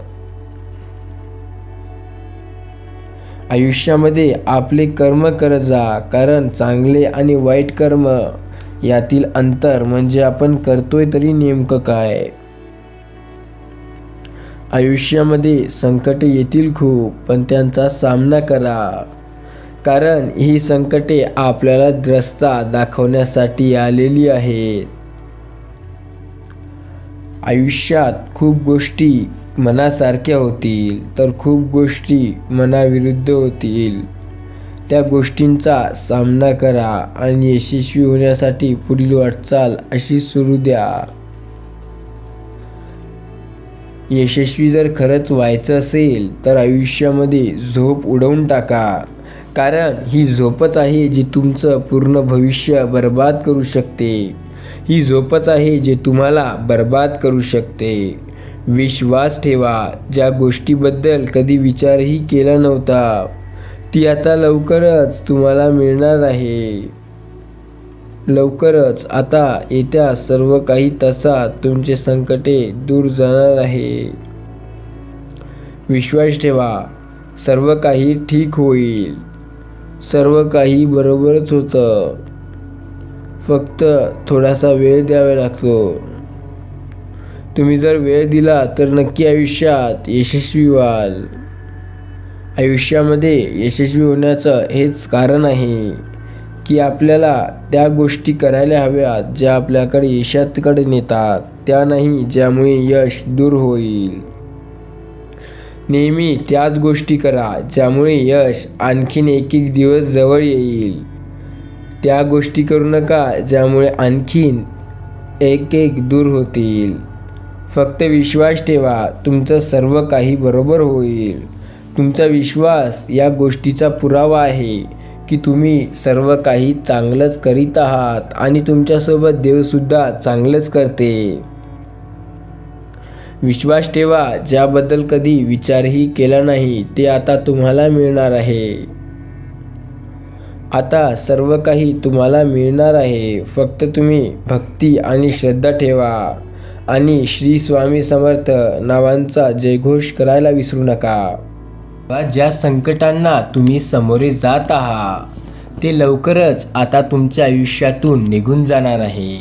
आयुष्यामध्ये आपले कर्म करत जा, कारण चांगले आणि वाईट कर्म यातील अंतर म्हणजे आपण करतोय तरी नेमकं काय. आयुष्यामध्ये संकटे येतील खूप, पण त्यांचा सामना करा, कारण ही संकटे आपल्याला रस्ता दाखवण्यासाठी आलेली आहेत. आयुष्यात खूप गोष्टी मनासारख्या होतील, तर खूप गोष्टी मनाविरुद्ध होतील. त्या गोष्टींचा सामना करा आणि यशस्वी होण्यासाठी पुढील वाटचाल अशी सुरू द्या. यशस्वी जर खरंच व्हायचं असेल तर आयुष्यामध्ये झोप उडवून टाका, कारण ही झोपच आहे जी तुमचं पूर्ण भविष्य बर्बाद करू शकते. ही झोपच आहे जे तुम्हाला बर्बाद करू शकते. विश्वास ठेवा. ज्या गोष्टीबद्दल कधी विचारही केला नव्हता, ती आता लवकरच तुम्हाला मिळणार आहे. लवकरच, आता येत्या सर्व काही तासात तुमचे संकटे दूर जाणार आहे. विश्वास ठेवा. सर्व काही ठीक होईल. सर्व काही बरोबरच होतं. फक्त थोडासा वेळ द्यावा लागतो. तुम्ही जर वेळ दिला तर नक्की आयुष्यात यशस्वी व्हाल. आयुष्यामध्ये यशस्वी होण्याचं हेच कारण आहे की आपल्याला त्या गोष्टी करायला हव्यात ज्या आपल्याकडे यशाकडे नेतात, त्या नाही ज्यामुळे यश दूर होईल. नेहमी त्याच गोष्टी करा ज्यामुळे यश आणखीन एक दिवस जवळ येईल. त्या गोष्टी करू नका ज्यामुळे आणखीन एक दूर होतील. फक्त विश्वास ठेवा. तुमचं सर्व काही बरोबर होईल. तुमचा विश्वास या गोष्टीचा पुरावा आहे की तुम्ही सर्व काही चांगलंच करीत आहात आणि तुमच्यासोबत देवसुद्धा चांगलंच करते. विश्वास ठेवा, ज्याबद्दल कधी विचारही केला नाही ते आता तुम्हाला मिळणार आहे. आता सर्व काही तुम्हाला मिळणार आहे. फक्त तुम्ही भक्ती आणि श्रद्धा ठेवा आणि श्री स्वामी समर्थ नावांचा जयघोष करायला विसरू नका. ज्या संकटांना तुम्ही सामोरे जात आहात ते लवकरच आता तुमच्या आयुष्यातून निघून जाणार आहे.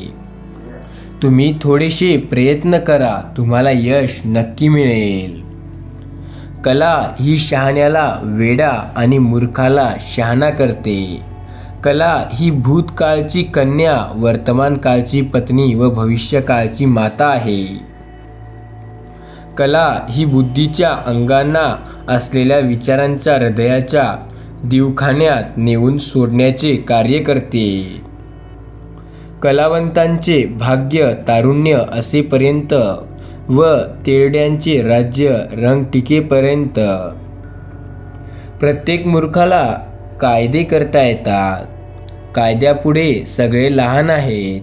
तुम्ही थोडेसे प्रयत्न करा, तुम्हाला यश नक्की मिळेल. कला ही शहाण्याला वेडा आणि मूर्खाला शहाणा करते. कला ही भूतकाळची कन्या, वर्तमानकाळची पत्नी व भविष्यकाळची माता आहे. कला ही बुद्धीच्या अंगांना असलेल्या विचारांच्या हृदयाच्या दिवखान्यात नेऊन सोडण्याचे कार्य करते. कलावंतांचे भाग्य तारुण्य असेपर्यंत व तेरड्यांचे राज्य रंगटिकेपर्यंत. प्रत्येक मूर्खाला कायदे करता येतात. कायद्यापुढे सगळे लहान आहेत.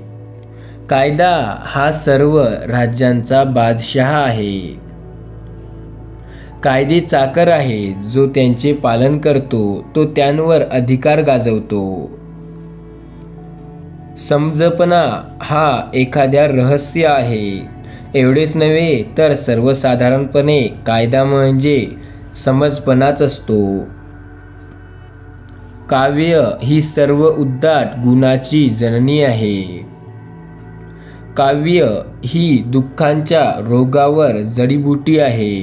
कायदा हा सर्व राज्यांचा बादशहा आहे. कायदे चाकर आहे. जो त्यांचे पालन करतो तो त्यांवर अधिकार गाजवतो. समजपणा हा एखाद्या रहस्य आहे. एवढेच नव्हे तर सर्वसाधारणपणे कायदा म्हणजे समजपणाच असतो. काव्य ही सर्व उद्दाट गुणाची जननी आहे. काव्य ही दुःखांच्या रोगावर जडीबुटी आहे.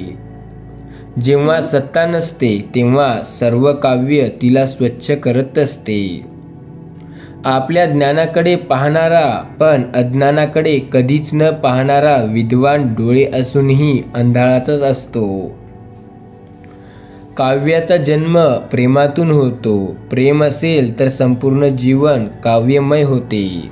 जेव्हा सत्ता नसते तेव्हा सर्व काव्य तिला स्वच्छ करत असते. आपल्या ज्ञानाकडे पाहणारा पण अज्ञानाकडे कधीच न पाहणारा विद्वान डोळे असूनही अंधाराचाच असतो. काव्याचा जन्म प्रेमातून होतो. प्रेम असेल तर संपूर्ण जीवन काव्यमय होते.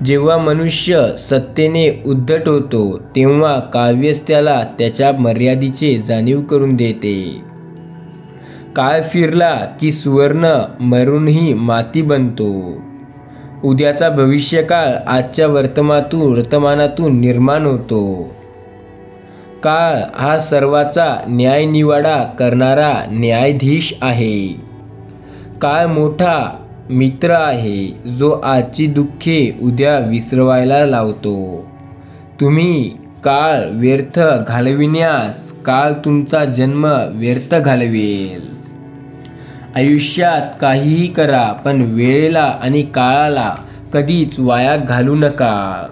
जेव्हा मनुष्य सत्तेने उद्धट होतो तेव्हा काव्यच त्याला त्याच्या मर्यादेची जाणीव करून देते. काळ फिरला की सुवर्ण मरूनही माती बनतो. उद्याचा भविष्यकाळ आजच्या वर्तमानातून निर्माण होतो. काळ हा सर्वाचा न्यायनिवाडा करणारा न्यायाधीश आहे. काळ मोठा मित्र आहे जो आजची दुःखे उद्या विसरवायला लावतो. तुम्ही काळ व्यर्थ घालविण्यास काळ तुमचा जन्म व्यर्थ घालवेल. आयुष्यात काहीही करा पण वेळेला आणि काळाला कधीच वाया घालू नका.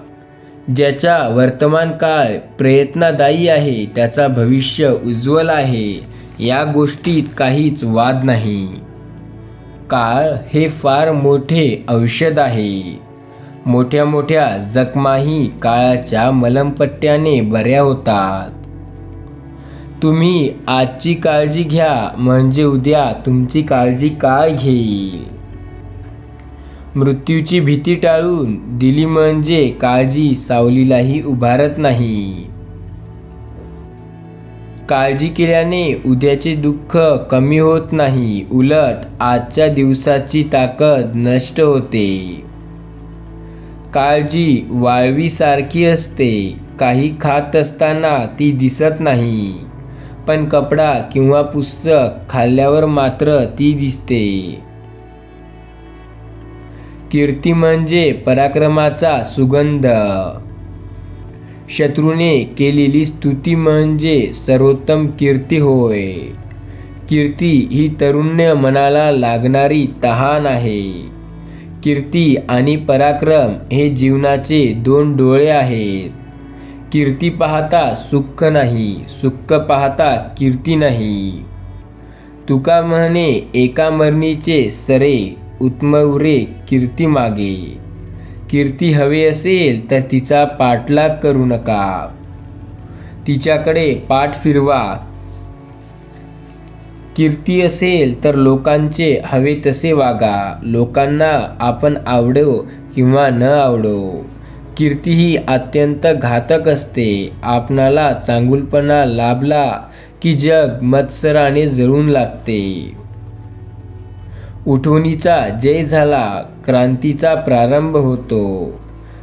ज्याचा वर्तमान काळ प्रयत्नदायी आहे त्याचा भविष्य उज्ज्वल आहे, या गोष्टीत काहीच वाद नाही. काळ हे फार मोठे औषध आहे. मोठ्या मोठ्या जखमाही काळाच्या मलमपट्ट्याने बऱ्या होतात. तुम्ही आजची काळजी घ्या म्हणजे उद्या तुमची काळजी काळ घेईल. मृत्यूची भीती टाळून दिली म्हणजे काळजी सावलीलाही उभारत नाही. काळजी केल्याने उद्याचे दुःख कमी होत नाही, उलट आजच्या दिवसाची ताकद नष्ट होते. काळजी वाळवीसारखी असते. काही खात असताना ती दिसत नाही, पण कपडा किंवा पुस्तक खाल्ल्यावर मात्र ती दिसते. कीर्ती म्हणजे पराक्रमाचा सुगंध. शत्रूने केलेली स्तुती म्हणजे सर्वोत्तम कीर्ती होय. कीर्ती ही तरुण्य मनाला लागणारी तहान आहे. कीर्ती आणि पराक्रम हे जीवनाचे दोन डोळे आहेत. कीर्ती पाहता सुख नाही, सुख पाहता कीर्ती नाही. तुका म्हणे एका मरणीचे सरे, उत्तमवरे कीर्ती मागे. कीर्ती हवे असेल तर तिचा पाठलाग करू नका, तिच्याकडे पाठ फिरवा. कीर्ती असेल तर लोकांचे हवे तसे वागा. लोकांना आपण आवडो किंवा न आवडो. कीर्ती ही अत्यंत घातक असते. आपणाला चांगुलपणा लाभला की जग मत्सराने जळून लागते. उठवणीचा जय झाला, क्रांतीचा प्रारंभ होतो.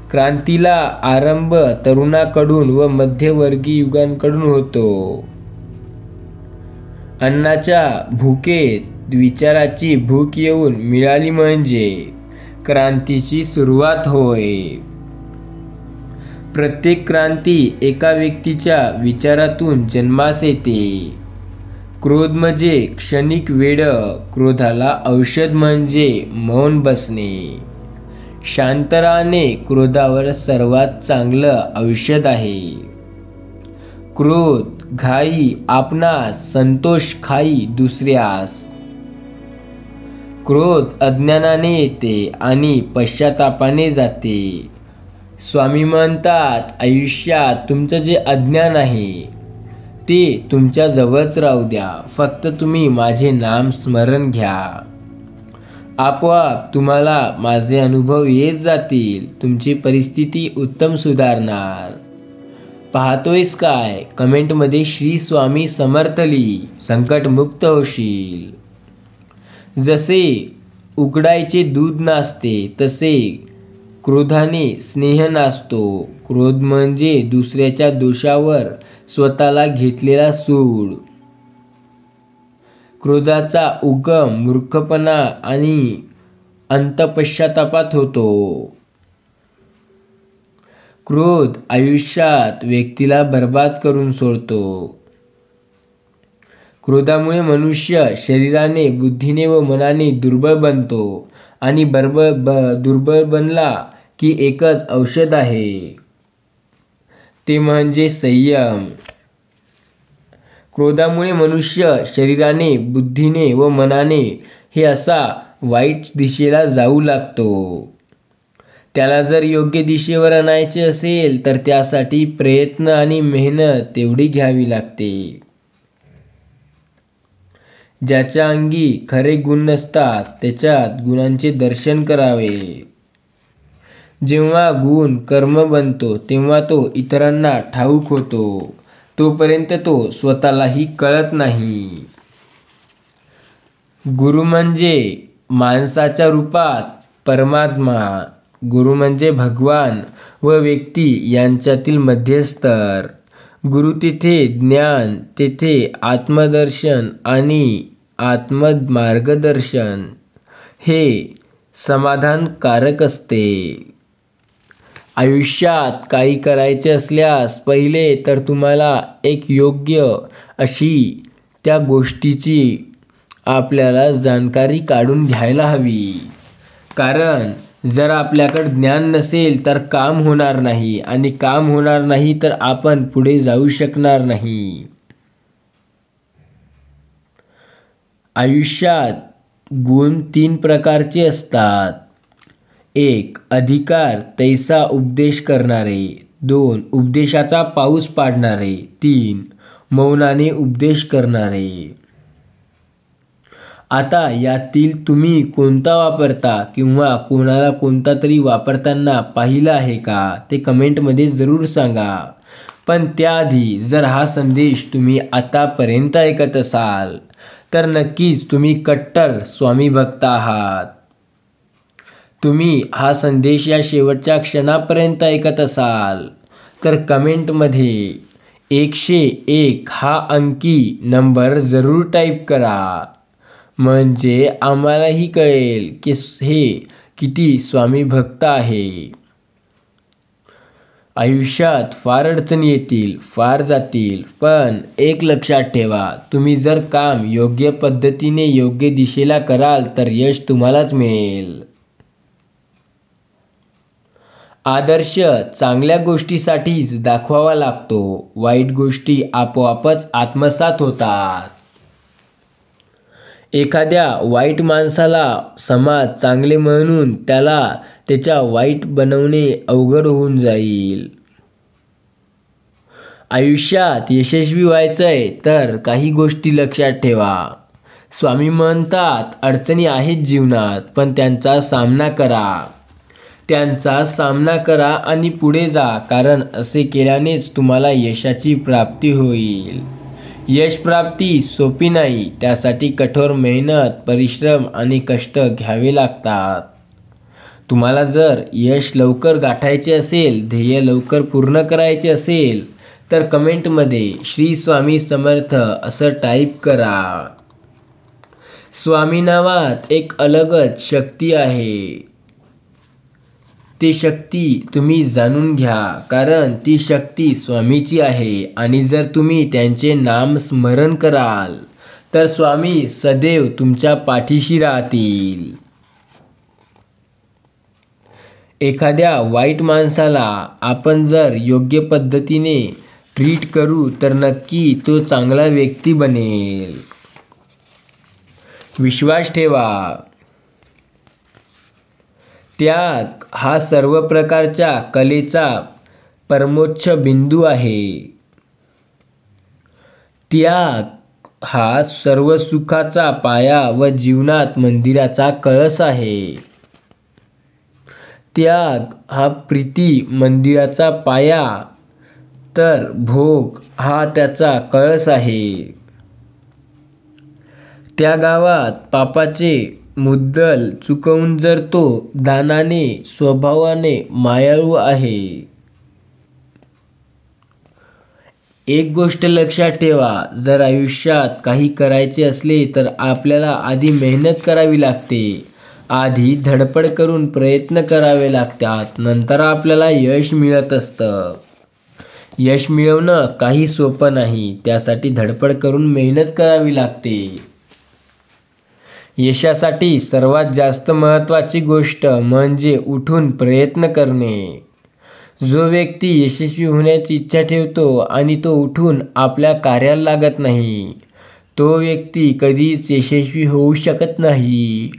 क्रांतीला आरंभ तरुणाकडून व मध्यवर्गीय युगांकडून होतो. अन्नाच्या भुकेत विचाराची भूक येऊन मिळाली म्हणजे क्रांतीची सुरुवात होय. प्रत्येक क्रांती एका व्यक्तीच्या विचारातून जन्मास येते. क्रोध म्हणजे क्षणिक वेड. क्रोधाला औषध म्हणजे मौन बसणे. शांत राहणे क्रोधावर सर्वात चांगलं औषध आहे. क्रोध घाई आपणास, संतोष खाई दुसऱ्यास. क्रोध अज्ञानाने येते आणि पश्चातापाने जाते. स्वामी म्हणतात, आयुष्यात तुमचं जे अज्ञान आहे ते तुमच्या जवळच राहू द्या. फक्त तुम्ही माझे नाम स्मरण घ्या. आपोआप तुम्हाला माझे अनुभव येत जातील. तुमची परिस्थिती उत्तम सुधारणार. पाहतोयस काय? कमेंटमध्ये श्री स्वामी समर्थ लिही. संकटमुक्त होशील. जसे उकडायचे दूध नासते तसे क्रोधाने स्नेह नासतो. क्रोध म्हणजे दुसऱ्याच्या दोषावर स्वतःला घेतलेला सूड. क्रोधाचा उगम मूर्खपणा आणि अंतपश्चातापात होतो. क्रोध आयुष्यात व्यक्तीला बर्बाद करून सोडतो. क्रोधामुळे मनुष्य शरीराने, बुद्धीने व मनाने दुर्बळ बनतो आणि दुर्बळ बनला की एकच औषध आहे, ते म्हणजे संयम. क्रोधामुळे मनुष्य शरीराने, बुद्धीने व मनाने हे असा वाईट दिशेला जाऊ लागतो. त्याला जर योग्य दिशेवर आणायचे असेल तर त्यासाठी प्रयत्न आणि मेहनत तेवढी घ्यावी लागते. ज्याच्या अंगी खरे गुण नसतात त्याच्यात गुणांचे दर्शन करावे. जेव्हा गुण कर्म बनतो तेव्हा तो इतरांना ठाऊक होतो. तोपर्यंत तो स्वतःलाही कळत नाही. गुरु म्हणजे माणसाच्या रूपात परमात्मा. गुरु म्हणजे भगवान व व्यक्ती यांच्यातील मध्यस्तर. गुरु तेथे ज्ञान, तेथे आत्मदर्शन आणि आत्ममार्गदर्शन हे समाधानकारक असते. आयुष्यात काही करायचे असल्यास पहिले तर तुम्हाला एक योग्य अशी त्या गोष्टीची आपल्याला जाणकारी काढून घ्यायला हवी. कारण जर आपल्याकडे ज्ञान नसेल तर काम होणार नाही आणि काम होणार नाही तर आपण पुढे जाऊ शकणार नाही. आयुष्यात गुण 3 प्रकारचे असतात. 1. अधिकार तैसा उपदेश करणारे. 2. उपदेशाचा पाऊस पाडणारे. 3. मौनाने उपदेश करणारे. आता यातील तुम्ही कोणता वापरता किंवा कोणाला कोणता तरी वापरताना पाहिलं आहे का ते कमेंटमध्ये जरूर सांगा. पण त्याआधी जर हा संदेश तुम्ही आतापर्यंत ऐकत असाल तर नक्कीच तुम्ही कट्टर स्वामी भक्त आहात. तुम्ही हा संदेश या शेवटच्या क्षणापर्यंत ऐकत असाल तर कमेंटमध्ये 101 हा अंकी नंबर जरूर टाईप करा. म्हणजे आम्हालाही कळेल की हे किती स्वामी भक्त आहे. आयुष्यात फार अडचणी येतील, फार जातील, पण एक लक्षात ठेवा, तुम्ही जर काम योग्य पद्धतीने योग्य दिशेला कराल तर यश तुम्हालाच मिळेल. आदर्श चांगल्या गोष्टीसाठीच दाखवावा लागतो. वाईट गोष्टी आपोआपच आत्मसात होतात. एखाद्या वाईट माणसाला समाज चांगले म्हणून त्याला त्याच्या वाईट बनवणे अवघड होऊन जाईल. आयुष्यात यशस्वी व्हायचंय तर काही गोष्टी लक्षात ठेवा. स्वामी म्हणतात, अडचणी आहेत जीवनात पण त्यांचा सामना करा. त्यांचा सामना करा आणि पुढे जा, कारण असे केल्यानेच तुम्हाला यशाची प्राप्ती होईल. यश प्राप्ती सोपी नाही. त्यासाठी कठोर मेहनत, परिश्रम आणि कष्ट घ्यावे लागतात. तुम्हाला जर यश लवकर गाठायचे असेल, ध्येय लवकर पूर्ण करायचे असेल तर कमेंटमध्ये श्री स्वामी समर्थ असं टाईप करा. स्वामी नावात एक अलगच शक्ती आहे. ती शक्ती तुम्ही जाणून घ्या, कारण ती शक्ती स्वामीची आहे. आणि जर तुम्ही त्यांचे नाम स्मरण कराल तर स्वामी सदैव तुमच्या पाठीशी राहतील. एखाद्या वाईट माणसाला आपण जर योग्य पद्धतीने ट्रीट करू तर नक्की तो चांगला व्यक्ती बनेल. विश्वास ठेवा. त्याग हा सर्व प्रकारच्या कलेचा परमोच्च बिंदू आहे. त्याग हा सर्व सुखाचा पाया व जीवनात मंदिराचा कळस आहे. त्याग हा प्रीती मंदिराचा पाया तर भोग हा त्याचा कळस आहे. त्या गावात पापाचे मुद्दल चुकवून जर तो दानाने स्वभावाने मायाळू आहे. एक गोष्ट लक्षात ठेवा, जर आयुष्यात काही करायचे असले तर आपल्याला आधी मेहनत करावी लागते. आधी धडपड करून प्रयत्न करावे लागतात, नंतर आपल्याला यश मिळत असतं. यश मिळवणं काही सोपं नाही, त्यासाठी धडपड करून मेहनत करावी लागते. यशासाठी सर्वात जास्त महत्त्वाची गोष्ट म्हणजे उठून प्रयत्न करणे. जो व्यक्ती यशस्वी होण्याची इच्छा ठेवतो आणि तो उठून आपल्या कार्याला लागत नाही, तो व्यक्ती कधीच यशस्वी होऊ शकत नाही.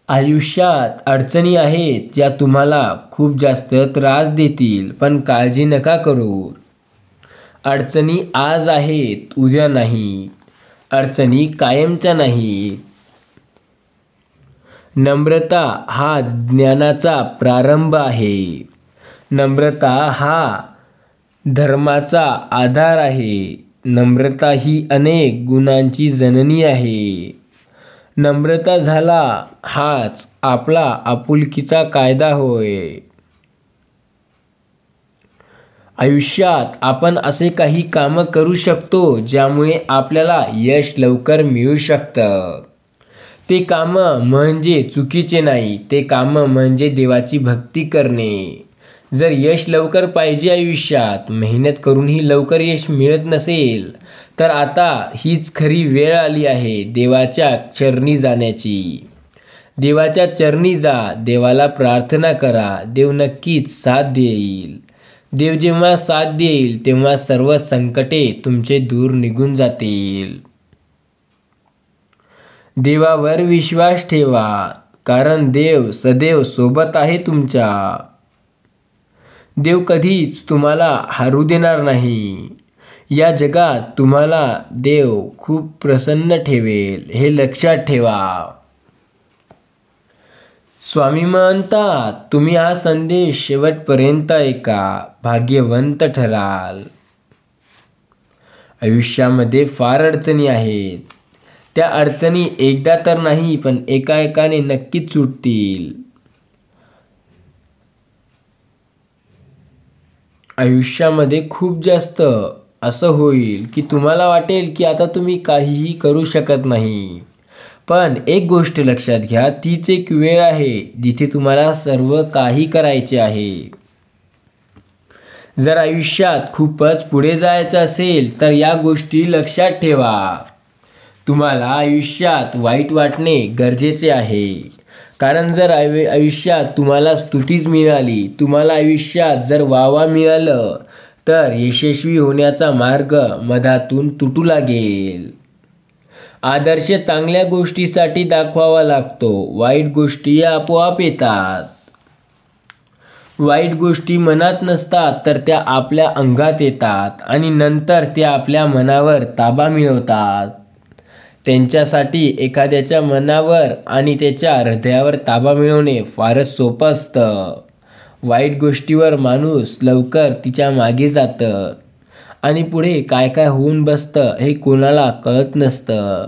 आयुष्यात अडचणी आहेत ज्या तुम्हाला खूप जास्त त्रास देतील, पण काळजी नका करू. अडचणी आज आहेत, उद्या नाही. अडचणी कायमच्या नाहीत. नम्रता हा ज्ञानाचा प्रारंभ आहे. नम्रता हा धर्माचा आधार आहे. नम्रता ही अनेक गुणांची जननी आहे. नम्रता झाला हाच आपला आपुलकीचा कायदा होय. आयुष्यात आपण असे काही कामं करू शकतो ज्यामुळे आपल्याला यश लवकर मिळू शकतं. ते कामं म्हणजे चुकीचे नाही, ते कामं म्हणजे देवाची भक्ती करणे. जर यश लवकर पाहिजे आयुष्यात, मेहनत करूनही लवकर यश मिळत नसेल तर आता हीच खरी वेळ आली आहे देवाच्या चरणी जाण्याची. देवाच्या चरणी जा, देवाला प्रार्थना करा, देव नक्कीच साथ देईल. देव जेव्हा साथ देईल तेव्हा सर्व संकटे तुमचे दूर निघून जातील. देवावर विश्वास ठेवा, कारण देव सदैव सोबत आहे तुमच्या. देव कधीच तुम्हाला हरू देणार नाही. या जगात तुम्हाला देव खूप प्रसन्न ठेवेल, हे लक्षात ठेवा. स्वामी म्हणतात, तुम्ही हा संदेश शेवटपर्यंत ऐका, भाग्यवंत ठराल. आयुष्यामध्ये फार अडचणी आहेत. त्या अडचणी एकदा तर नाही पण एकाएकाने नक्कीच सुटतील. आयुष्यामध्ये खूप जास्त असं होईल की तुम्हाला वाटेल की आता तुम्ही काहीही करू शकत नाही. पण एक गोष्ट लक्षात घ्या, तीच एक वेळ आहे जिथे तुम्हाला सर्व काही करायचे आहे. जर आयुष्यात खूपच पुढे जायचं असेल तर या गोष्टी लक्षात ठेवा. तुम्हाला आयुष्यात वाईट वाटणे गरजेचे आहे, कारण जर आयुष्यात तुम्हाला स्तुतीच मिळाली, तुम्हाला आयुष्यात जर वावा मिळालं तर यशस्वी होण्याचा मार्ग मधातून तुटू लागेल. आदर्श चांगल्या गोष्टीसाठी दाखवावा लागतो, वाईट गोष्टी आपोआप येतात. वाईट गोष्टी मनात नसतात तर त्या आपल्या अंगात येतात आणि नंतर त्या आपल्या मनावर ताबा मिळवतात. त्यांच्यासाठी एखाद्याच्या मनावर आणि त्याच्या हृदयावर ताबा मिळवणे फारच सोपं असतं. वाईट गोष्टीवर माणूस लवकर तिच्या मागे जातं आणि पुढे काय काय होऊन बसतं हे कोणाला कळत नसतं.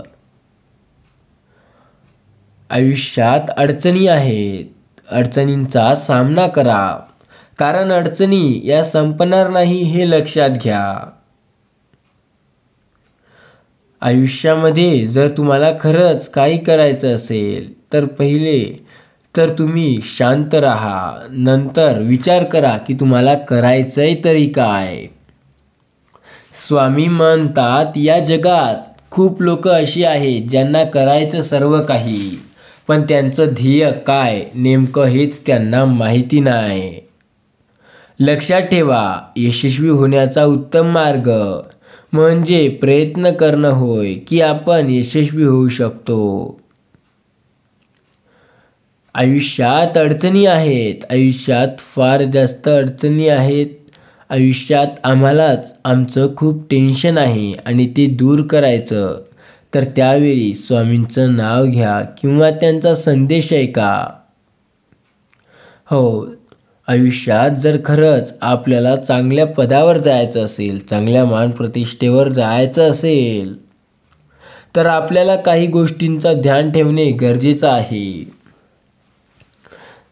आयुष्यात अडचणी आहेत. अडचणींचा सामना करा, कारण अडचणी या संपणार नाही हे लक्षात घ्या. आयुष्यामध्ये जर तुम्हाला खरंच काही करायचं असेल तर पहिले तर तुम्ही शांत राहा. नंतर विचार करा की तुम्हाला करायचंय तरी काय. स्वामी म्हणतात, या जगात खूप लोक अशी आहेत ज्यांना करायचं सर्व काही, पण त्यांचं ध्येय काय नेमकं हेच त्यांना माहिती नाही. लक्षात ठेवा, यशस्वी होण्याचा उत्तम मार्ग म्हणजे प्रयत्न करणं होय की आपण यशस्वी होऊ शकतो. आयुष्यात अडचणी आहेत. आयुष्यात फार जास्त अडचणी आहेत. आयुष्यात आम्हालाच आमचं खूप टेन्शन आहे आणि ते दूर करायचं, तर त्यावेळी स्वामींचं नाव घ्या किंवा त्यांचा संदेश ऐका. हो, आयुष्यात जर खरंच आपल्याला चांगल्या पदावर जायचं असेल, चांगल्या मानप्रतिष्ठेवर जायचं असेल, तर आपल्याला काही गोष्टींचं ध्यान ठेवणे गरजेचं आहे.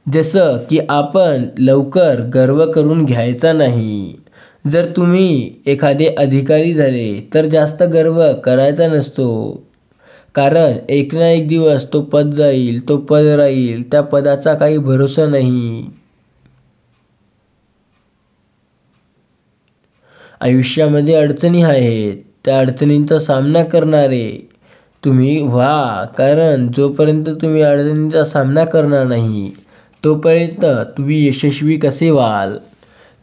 जसं की आपण लवकर गर्व करून घ्यायचा नाही. जर तुम्ही एखादे अधिकारी झाले तर जास्त गर्व करायचा नसतो, कारण एक ना एक दिवस तो पद जाईल, तो पद राहील, त्या पदाचा काही भरोसा नाही. आयुष्यामध्ये अडचणी आहेत, त्या अडचणींचा सामना करणारे तुम्ही व्हा, कारण जोपर्यंत तुम्ही अडचणींचा सामना करणार नाही तोपर्यंत तुम्ही यशस्वी कसे व्हाल.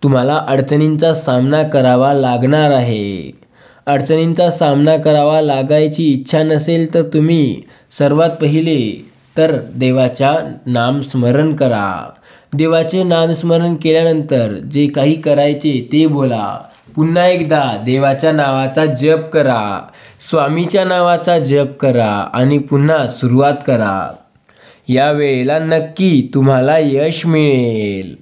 तुम्हाला अडचणींचा सामना करावा लागणार आहे. अडचणींचा सामना करावा लागायची इच्छा नसेल तर तुम्ही सर्वात पहिले तर देवाच्या नामस्मरण करा. देवाचे नामस्मरण केल्यानंतर जे काही करायचे ते बोला. पुन्हा एकदा देवाच्या नावाचा जप करा, स्वामीच्या नावाचा जप करा आणि पुन्हा सुरुवात करा. या वेळेला नक्की तुम्हाला यश मिळेल.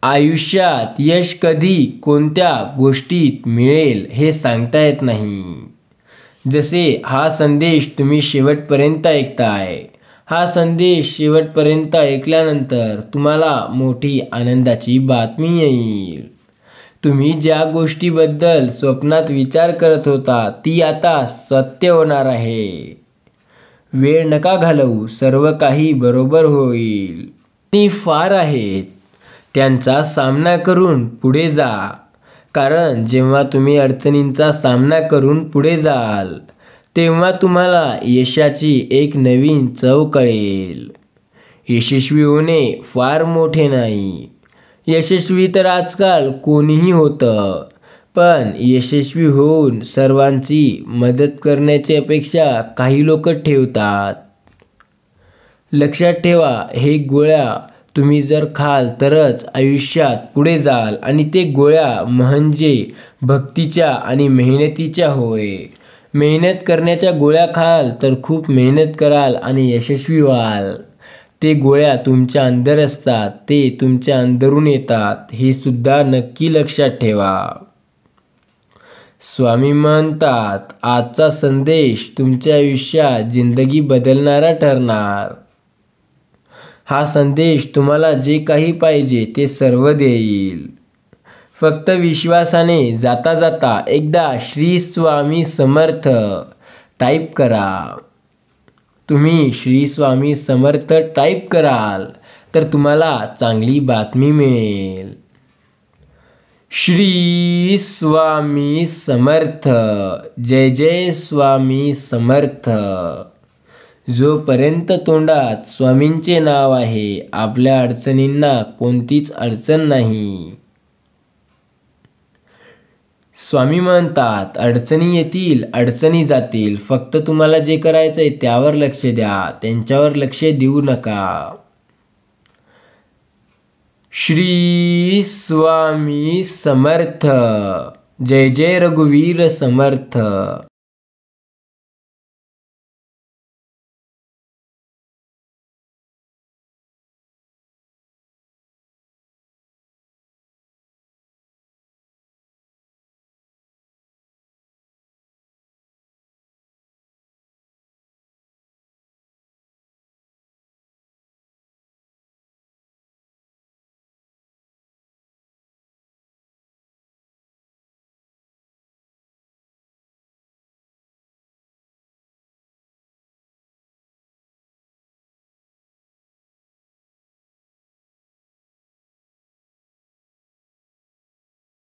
आयुष्यात यश कधी कोणत्या गोष्टीत मिळेल हे सांगता येत नाही. जसे हा संदेश तुम्ही शेवटपर्यंत ऐकताय, हा संदेश शेवटपर्यंत ऐकल्यानंतर तुम्हाला मोठी आनंदाची बातमी येईल. तुम्ही ज्या गोष्टीबद्दल स्वप्नात विचार करत होता ती आता सत्य होणार आहे. वेळ नका घालवू, सर्व काही बरोबर होईल. अडचणी फार आहेत, त्यांचा सामना करून पुढे जा, कारण जेव्हा तुम्ही अडचणींचा सामना करून पुढे जाल तेव्हा तुम्हाला यशाची एक नवीन चव कळेल. यशस्वी होणे फार मोठे नाही. यशस्वी तर आजकाल कोणीही होतं, पण यशस्वी होऊन सर्वांची मदत करण्याची अपेक्षा काही लोक ठेवतात. लक्षात ठेवा, हे गोळ्या तुम्ही जर खाल तरच आयुष्यात पुढे जाल, आणि ते गोळ्या म्हणजे भक्तीच्या आणि मेहनतीच्या होय. मेहनत करण्याच्या गोळ्या खाल तर खूप मेहनत कराल आणि यशस्वी व्हाल. ते गोळ्या तुमच्या अंदर असतात, ते तुमच्या अंदरून येतात, हे सुद्धा नक्की लक्षात ठेवा. स्वामी म्हणतात, आजचा संदेश तुमच्या आयुष्यात जिंदगी बदलणारा ठरणार. हा संदेश तुम्हाला जे काही पाहिजे ते सर्व देईल. फक्त विश्वासाने जाता जाता एकदा श्री स्वामी समर्थ टाईप करा. तुम्ही श्री स्वामी समर्थ टाईप कराल तर तुम्हाला चांगली बातमी मिळेल. श्री स्वामी समर्थ. जय जय स्वामी समर्थ. जोपर्यंत तोंडात स्वामींचे नाव आहे, आपल्या अडचणींना कोणतीच अडचण नाही. स्वामी म्हणतात, अडचणी येतील, अडचणी जातील, फक्त तुम्हाला जे करायचंय त्यावर लक्ष द्या, त्यांच्यावर लक्ष देऊ नका. श्री स्वामी समर्थ. जय जय रघुवीर समर्थ.